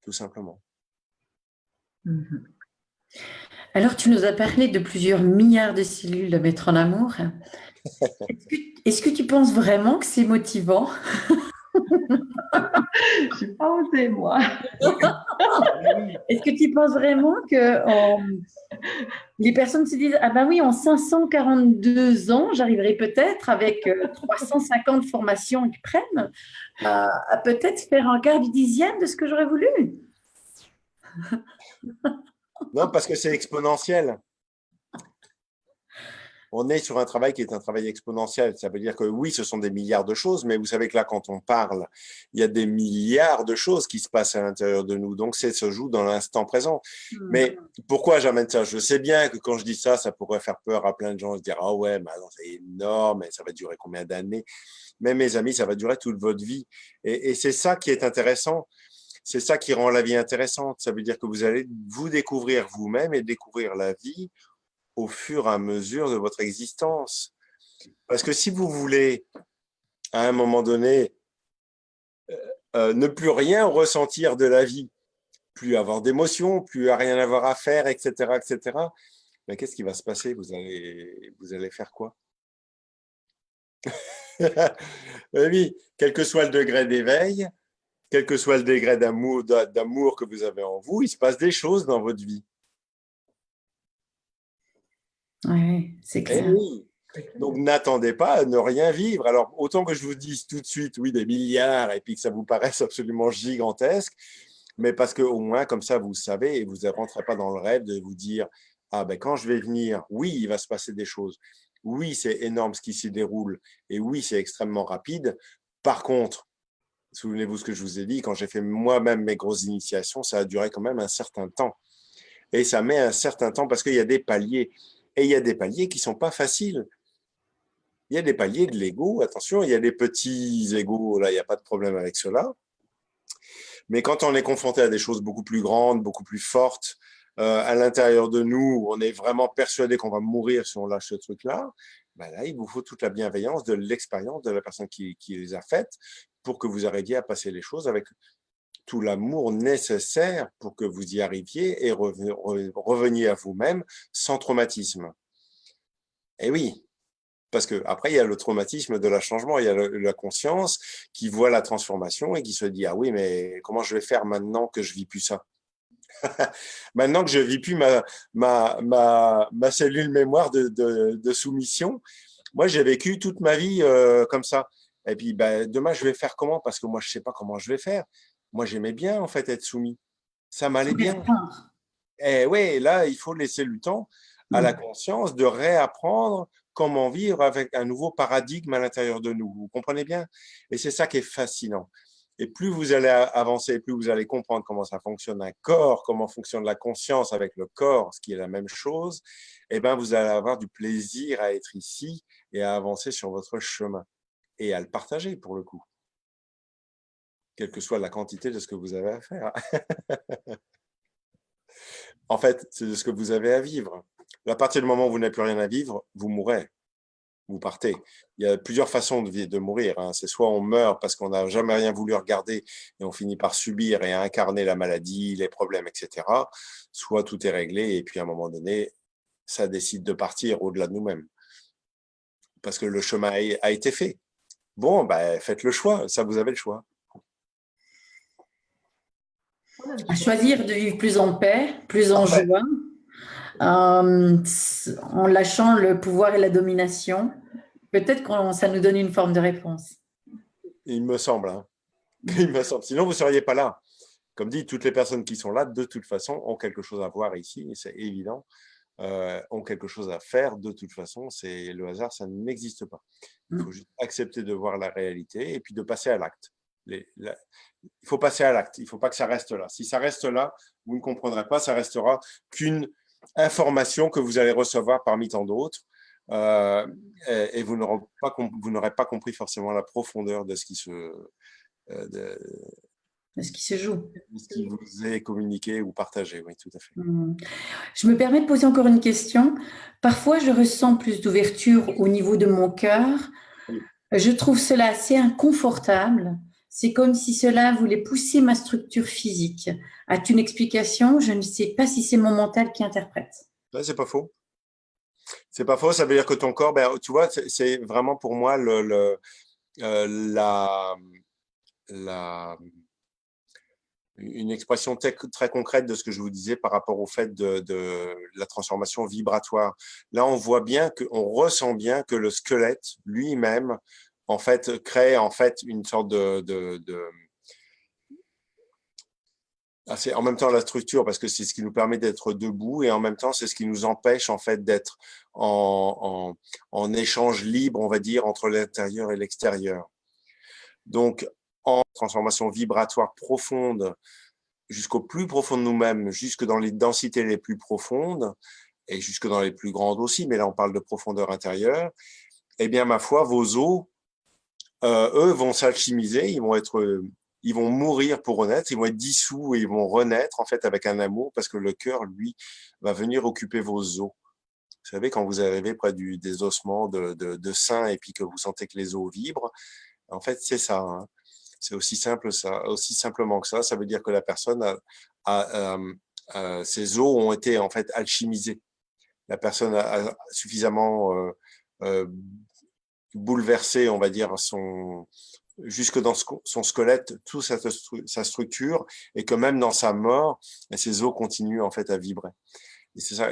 tout simplement. Mhm. Alors, tu nous as parlé de plusieurs milliards de cellules de Maître en amour. Est-ce que tu penses vraiment que c'est motivant? Je n'ai pas osé, moi. Est-ce que tu penses vraiment que les personnes se disent, ah ben oui, en 542 ans, j'arriverai peut-être avec 350 formations qu'ils prennent à peut-être faire un quart du dixième de ce que j'aurais voulu? Non, parce que c'est exponentiel. On est sur un travail qui est un travail exponentiel. Ça veut dire que oui, ce sont des milliards de choses, mais vous savez que là, quand on parle, il y a des milliards de choses qui se passent à l'intérieur de nous. Donc, ça se joue dans l'instant présent. Mais pourquoi j'amène ça? Je sais bien que quand je dis ça, ça pourrait faire peur à plein de gens, se dire, ah ouais, mais c'est énorme, et ça va durer combien d'années? Mais mes amis, ça va durer toute votre vie. Et c'est ça qui est intéressant. C'est ça qui rend la vie intéressante. Ça veut dire que vous allez vous découvrir vous-même et découvrir la vie au fur et à mesure de votre existence. Parce que si vous voulez, à un moment donné, ne plus rien ressentir de la vie, plus avoir d'émotions, plus rien avoir à faire, etc., etc., mais qu'est-ce qui va se passer? Vous allez faire quoi? Oui, quel que soit le degré d'éveil, quel que soit le degré d'amour que vous avez en vous, il se passe des choses dans votre vie. Oui, c'est Eh clair. oui. Donc, n'attendez pas à ne rien vivre. Alors, autant que je vous dise tout de suite, oui, des milliards, et puis que ça vous paraisse absolument gigantesque, mais parce qu'au moins, comme ça, vous savez, et vous ne rentrez pas dans le rêve de vous dire, ah ben quand je vais venir, oui, il va se passer des choses. Oui, c'est énorme ce qui s'y déroule, et oui, c'est extrêmement rapide. Par contre, souvenez-vous ce que je vous ai dit, quand j'ai fait moi-même mes grosses initiations, ça a duré quand même un certain temps. Et ça met un certain temps parce qu'il y a des paliers. Et il y a des paliers qui ne sont pas faciles. Il y a des paliers de l'ego, attention, il y a des petits égos, là, il n'y a pas de problème avec cela. Mais quand on est confronté à des choses beaucoup plus grandes, beaucoup plus fortes, à l'intérieur de nous, on est vraiment persuadé qu'on va mourir si on lâche ce truc-là, ben là, il vous faut toute la bienveillance de l'expérience de la personne qui les a faites pour que vous arriviez à passer les choses avec tout l'amour nécessaire pour que vous y arriviez et reveniez à vous-même sans traumatisme. Et oui, parce qu'après, il y a le traumatisme de la changement, il y a la conscience qui voit la transformation et qui se dit, ah oui, mais comment je vais faire maintenant que je vis plus ça? Maintenant que je vis plus ma cellule mémoire de soumission, moi, j'ai vécu toute ma vie comme ça. Et puis, ben, demain, je vais faire comment? Parce que moi, je sais pas comment je vais faire. Moi, j'aimais bien, en fait, être soumis. Ça m'allait Faut bien bien. voir. Et ouais, là, il faut laisser le temps à la conscience de réapprendre comment vivre avec un nouveau paradigme à l'intérieur de nous. Vous comprenez bien? Et c'est ça qui est fascinant. Et plus vous allez avancer, plus vous allez comprendre comment ça fonctionne un corps, comment fonctionne la conscience avec le corps, ce qui est la même chose, et ben vous allez avoir du plaisir à être ici et à avancer sur votre chemin et à le partager pour le coup, quelle que soit la quantité de ce que vous avez à faire. En fait, c'est de ce que vous avez à vivre. À partir du moment où vous n'avez plus rien à vivre, vous mourrez, vous partez. Il y a plusieurs façons de mourir. Hein. C'est soit on meurt parce qu'on n'a jamais rien voulu regarder et on finit par subir et incarner la maladie, les problèmes, etc. Soit tout est réglé et puis à un moment donné, ça décide de partir au-delà de nous-mêmes. Parce que le chemin a été fait. Bon, ben, faites le choix. Ça, vous avez le choix. On a le À choix. choisir de vivre plus en paix, plus en Parfait. joie, euh, en lâchant le pouvoir et la domination. Peut-être que ça nous donne une forme de réponse. Il me semble, hein. Il me semble. Sinon, vous ne seriez pas là. Comme dit, toutes les personnes qui sont là, de toute façon, ont quelque chose à voir ici, et c'est évident, ont quelque chose à faire de toute façon. C'est le hasard, ça n'existe pas. Il faut juste accepter de voir la réalité et puis de passer à l'acte. Il faut passer à l'acte. Il ne faut pas que ça reste là. Si ça reste là, vous ne comprendrez pas. Ça restera qu'une information que vous allez recevoir parmi tant d'autres. Et vous n'aurez pas compris forcément la profondeur de ce qui de Ce qui se joue. ce qui vous est communiqué ou partagé. Oui, tout à fait. Je me permets de poser encore une question. Parfois, je ressens plus d'ouverture au niveau de mon cœur. Oui. Je trouve cela assez inconfortable. C'est comme si cela voulait pousser ma structure physique. As-tu une explication? Je ne sais pas si c'est mon mental qui interprète. Ouais, c'est pas faux. C'est pas faux. Ça veut dire que ton corps, ben, tu vois, c'est vraiment pour moi la, la, une expression très concrète de ce que je vous disais par rapport au fait de la transformation vibratoire. Là, on voit bien on ressent bien que le squelette lui-même, en fait, crée en fait une sorte c'est en même temps la structure parce que c'est ce qui nous permet d'être debout et en même temps c'est ce qui nous empêche en fait d'être en échange libre, on va dire, entre l'intérieur et l'extérieur. Donc, en transformation vibratoire profonde, jusqu'au plus profond de nous-mêmes, jusque dans les densités les plus profondes, et jusque dans les plus grandes aussi, mais là on parle de profondeur intérieure, eh bien ma foi, vos os, eux, vont s'alchimiser, ils vont mourir pour renaître, ils vont être dissous et ils vont renaître en fait avec un amour, parce que le cœur, lui, va venir occuper vos os. Vous savez, quand vous arrivez près des ossements de sein et puis que vous sentez que les os vibrent, en fait, c'est ça, hein. C'est aussi simple ça, aussi simplement que ça. Ça veut dire que la personne ses os ont été en fait alchimisés. La personne a suffisamment bouleversé, on va dire, jusque dans son squelette, toute sa structure, et que même dans sa mort, ses os continuent en fait à vibrer. Et c'est ça,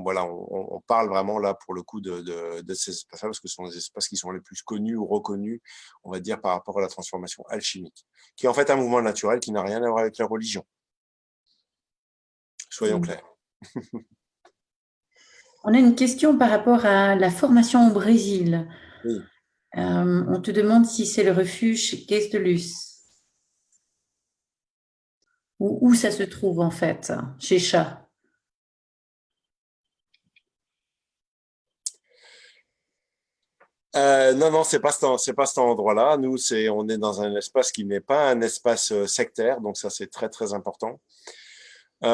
voilà, on parle vraiment là pour le coup de ces espaces-là, parce que ce sont les espaces qui sont les plus connus ou reconnus, on va dire, par rapport à la transformation alchimique, qui est en fait un mouvement naturel qui n'a rien à voir avec la religion. Soyons clairs. On a une question par rapport à la formation au Brésil. Oui. On te demande si c'est le refuge Caisse de Luz. Où ça se trouve en fait, chez Chat. Non, c'est pas cet endroit-là. Nous, on est dans un espace qui n'est pas un espace sectaire, donc ça, c'est très, très important. Qui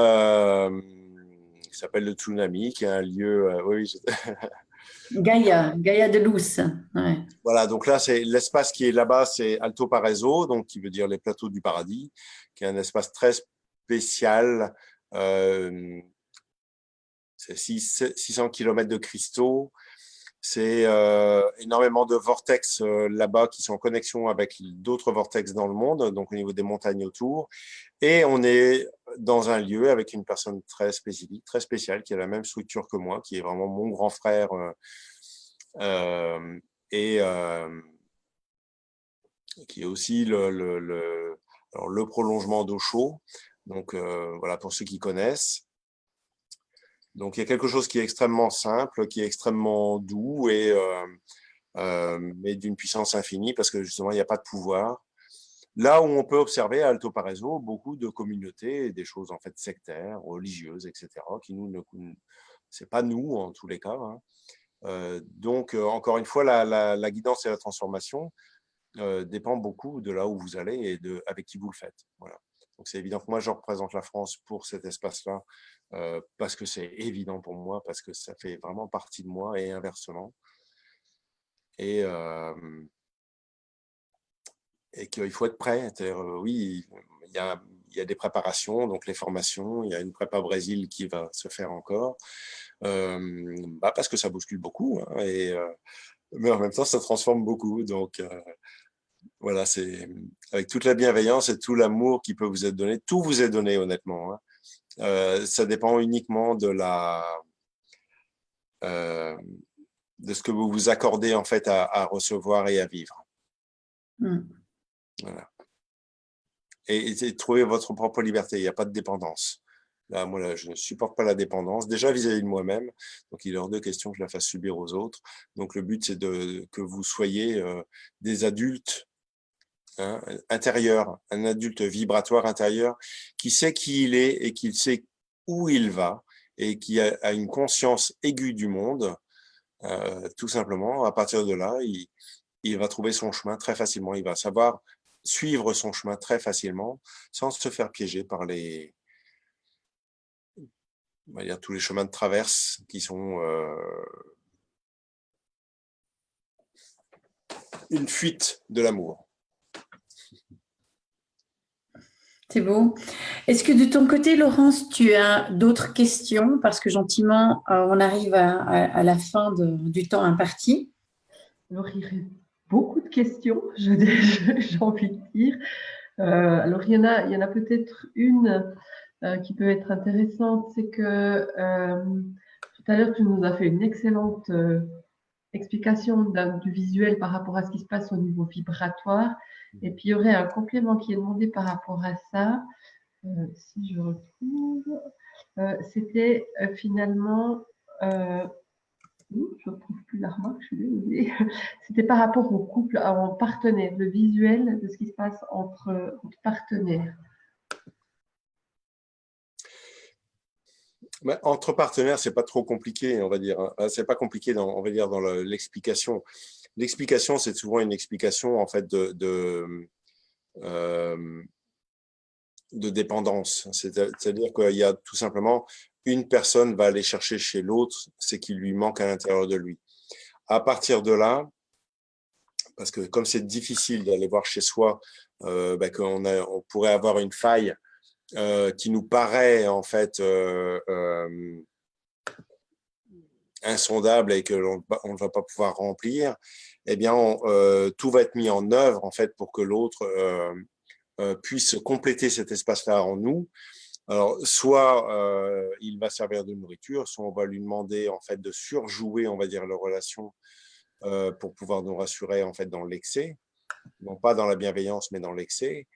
s'appelle le Tsunami, qui est un lieu. Oui, Gaia de Luz. Ouais. voilà, donc là, c'est l'espace qui est là-bas, c'est Alto Paraíso, donc qui veut dire les plateaux du paradis, qui est un espace très spécial. C'est 600 km de cristaux. C'est énormément de vortex là-bas qui sont en connexion avec d'autres vortex dans le monde, donc au niveau des montagnes autour. Et on est dans un lieu avec une personne très spécifique, très spéciale, qui a la même structure que moi, qui est vraiment mon grand frère et qui est aussi alors, le prolongement d'Osho. Donc voilà, pour ceux qui connaissent. Donc il y a quelque chose qui est extrêmement simple, qui est extrêmement doux mais d'une puissance infinie parce que justement il n'y a pas de pouvoir. Là où on peut observer à Alto Paraíso beaucoup de communautés, des choses en fait sectaires, religieuses, etc., qui c'est pas nous en tous les cas, hein. Donc encore une fois, la guidance et la transformation dépend beaucoup de là où vous allez et avec qui vous le faites. Voilà. Donc c'est évident que moi je représente la France pour cet espace-là parce que c'est évident pour moi, parce que ça fait vraiment partie de moi et inversement. Et qu'il faut être prêt. Oui, il y a des préparations, donc les formations, il y a une prépa Brésil qui va se faire encore, parce que ça bouscule beaucoup, hein, mais en même temps, ça transforme beaucoup. Donc, Voilà, c'est avec toute la bienveillance et tout l'amour qui peut vous être donné. Tout vous est donné, honnêtement, hein. Ça dépend uniquement euh, de ce que vous vous accordez en fait à recevoir et à vivre. Voilà. Et trouver votre propre liberté. Il n'y a pas de dépendance. Là, moi, là, je ne supporte pas la dépendance, déjà vis-à-vis de moi-même. Donc, il est hors de question que je la fasse subir aux autres. Donc, le but, c'est que vous soyez des adultes, hein, intérieurs, un adulte vibratoire intérieur qui sait qui il est et qui sait où il va et qui a une conscience aiguë du monde. Tout simplement, à partir de là, il va trouver son chemin très facilement. Il va savoir suivre son chemin très facilement sans se faire piéger par on va dire, tous les chemins de traverse qui sont une fuite de l'amour. C'est beau. Est-ce que de ton côté, Laurence, tu as d'autres questions? Parce que gentiment, on arrive à la fin du temps imparti. Alors, il reste beaucoup de questions, j'ai envie de dire. Alors, il y en a peut-être une qui peut être intéressante, c'est que tout à l'heure, tu nous as fait une excellente explication du visuel par rapport à ce qui se passe au niveau vibratoire. Et puis, il y aurait un complément qui est demandé par rapport à ça. Si je retrouve, c'était finalement, je ne retrouve plus la remarque, je suis désolée. C'était par rapport au couple, en partenaire, le visuel de ce qui se passe entre partenaires. Mais entre partenaires, c'est pas trop compliqué, on va dire. C'est pas compliqué, on va dire, dans l'explication. L'explication, c'est souvent une explication en fait de dépendance. C'est-à-dire qu'il y a tout simplement une personne va aller chercher chez l'autre ce qui lui manque à l'intérieur de lui. À partir de là, parce que comme c'est difficile d'aller voir chez soi, on pourrait avoir une faille qui nous paraît en fait insondable et que l'on ne va pas pouvoir remplir, eh bien, tout va être mis en œuvre en fait pour que l'autre puisse compléter cet espace-là en nous. Alors, soit il va servir de nourriture, soit on va lui demander en fait de surjouer, on va dire, leur relation pour pouvoir nous rassurer en fait dans l'excès, non pas dans la bienveillance, mais dans l'excès.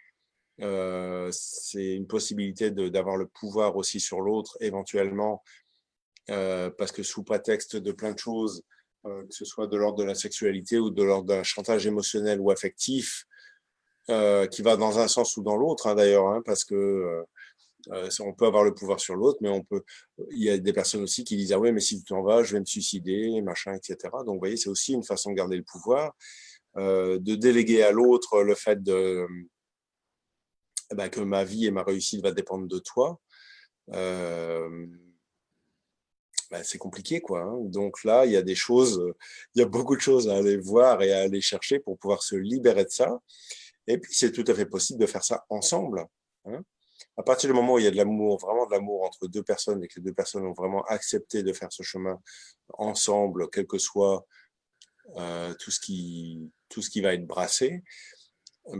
C'est une possibilité d'avoir le pouvoir aussi sur l'autre, éventuellement, parce que sous prétexte de plein de choses, que ce soit de l'ordre de la sexualité ou de l'ordre d'un chantage émotionnel ou affectif, qui va dans un sens ou dans l'autre, hein, d'ailleurs, hein, parce que on peut avoir le pouvoir sur l'autre, mais il y a des personnes aussi qui disent ah ouais, mais si tu t'en vas, je vais me suicider, machin, etc. Donc, vous voyez, c'est aussi une façon de garder le pouvoir, de déléguer à l'autre le fait que ma vie et ma réussite va dépendre de toi. C'est compliqué, quoi, hein. Donc là, il y a il y a beaucoup de choses à aller voir et à aller chercher pour pouvoir se libérer de ça. Et puis, c'est tout à fait possible de faire ça ensemble, hein. À partir du moment où il y a de l'amour, vraiment de l'amour entre deux personnes et que les deux personnes ont vraiment accepté de faire ce chemin ensemble, quel que soit tout ce qui va être brassé,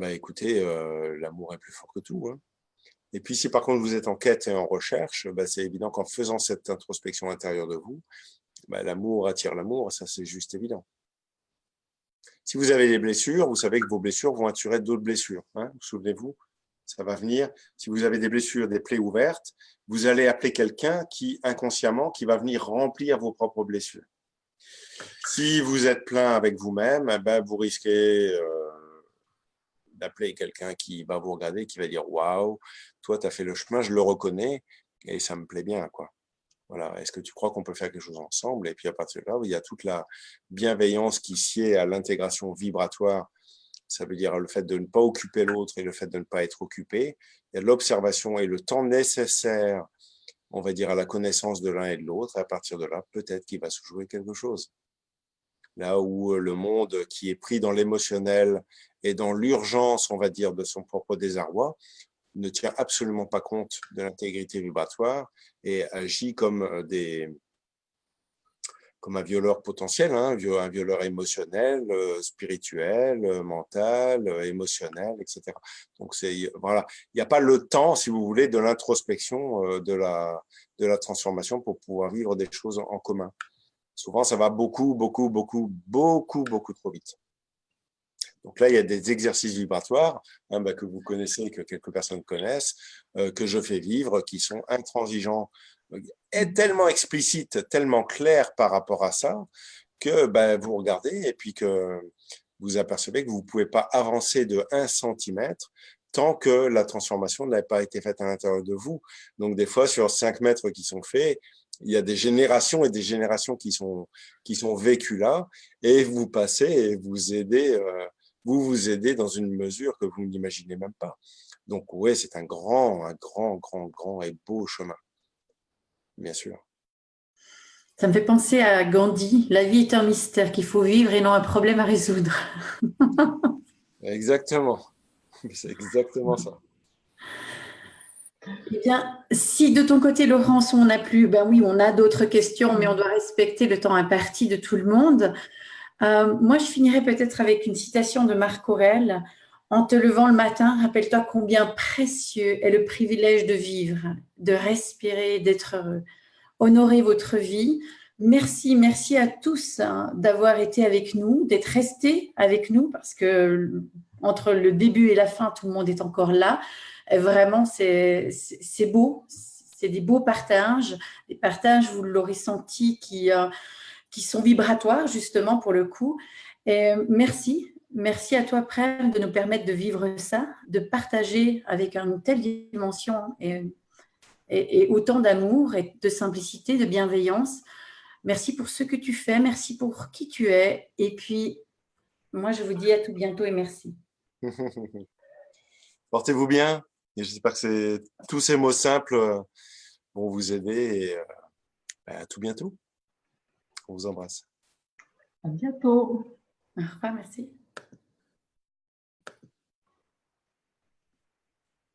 écoutez, l'amour est plus fort que tout, hein. Et puis, si par contre vous êtes en quête et en recherche, c'est évident qu'en faisant cette introspection intérieure de vous, l'amour attire l'amour, ça c'est juste évident. Si vous avez des blessures, vous savez que vos blessures vont attirer d'autres blessures, hein, souvenez-vous, ça va venir. Si vous avez des blessures, des plaies ouvertes, vous allez appeler quelqu'un qui, inconsciemment, qui va venir remplir vos propres blessures. Si vous êtes plein avec vous-même, vous risquez d'appeler quelqu'un qui va vous regarder, qui va dire « Waouh, toi, tu as fait le chemin, je le reconnais et ça me plaît bien. » quoi. Voilà. Est-ce que tu crois qu'on peut faire quelque chose ensemble? Et puis à partir de là, il y a toute la bienveillance qui sied à l'intégration vibratoire. Ça veut dire le fait de ne pas occuper l'autre et le fait de ne pas être occupé. Il y a l'observation et le temps nécessaire, on va dire, à la connaissance de l'un et de l'autre. À partir de là, peut-être qu'il va se jouer quelque chose. Là où le monde qui est pris dans l'émotionnel et dans l'urgence, on va dire, de son propre désarroi, ne tient absolument pas compte de l'intégrité vibratoire et agit comme comme un violeur potentiel, hein, un violeur émotionnel, spirituel, mental, émotionnel, etc. Donc, voilà, il n'y a pas le temps, si vous voulez, de l'introspection, de la transformation pour pouvoir vivre des choses en commun. Souvent, ça va beaucoup trop vite. Donc là, il y a des exercices vibratoires que vous connaissez et que quelques personnes connaissent, que je fais vivre, qui sont intransigeants, et tellement explicites, tellement clairs par rapport à ça, que vous regardez et puis que vous apercevez que vous ne pouvez pas avancer de 1 centimètre tant que la transformation n'a pas été faite à l'intérieur de vous. Donc des fois, sur 5 mètres qui sont faits, il y a des générations et des générations qui sont vécues là, et vous passez et vous aidez dans une mesure que vous n'imaginez même pas. Donc oui, c'est un grand et beau chemin, bien sûr. Ça me fait penser à Gandhi, la vie est un mystère qu'il faut vivre et non un problème à résoudre. Exactement, c'est exactement ça. Eh bien, si de ton côté, Laurence, on n'a plus, ben oui, on a d'autres questions, mais on doit respecter le temps imparti de tout le monde. Moi, je finirai peut-être avec une citation de Marc Aurèle. En te levant le matin, rappelle-toi combien précieux est le privilège de vivre, de respirer, d'être heureux. Honorez votre vie. Merci, merci à tous d'avoir été avec nous, d'être restés avec nous, parce que entre le début et la fin, tout le monde est encore là. Et vraiment, c'est beau. C'est des beaux partages. Des partages, vous l'aurez senti, qui sont vibratoires, justement, pour le coup. Et merci. Merci à toi, Prem, de nous permettre de vivre ça, de partager avec une telle dimension et autant d'amour et de simplicité, de bienveillance. Merci pour ce que tu fais, merci pour qui tu es. Et puis, moi, je vous dis à tout bientôt et merci. Portez-vous bien, et j'espère que tous ces mots simples vont vous aider, et à tout bientôt. On vous embrasse. À bientôt. Au revoir, merci.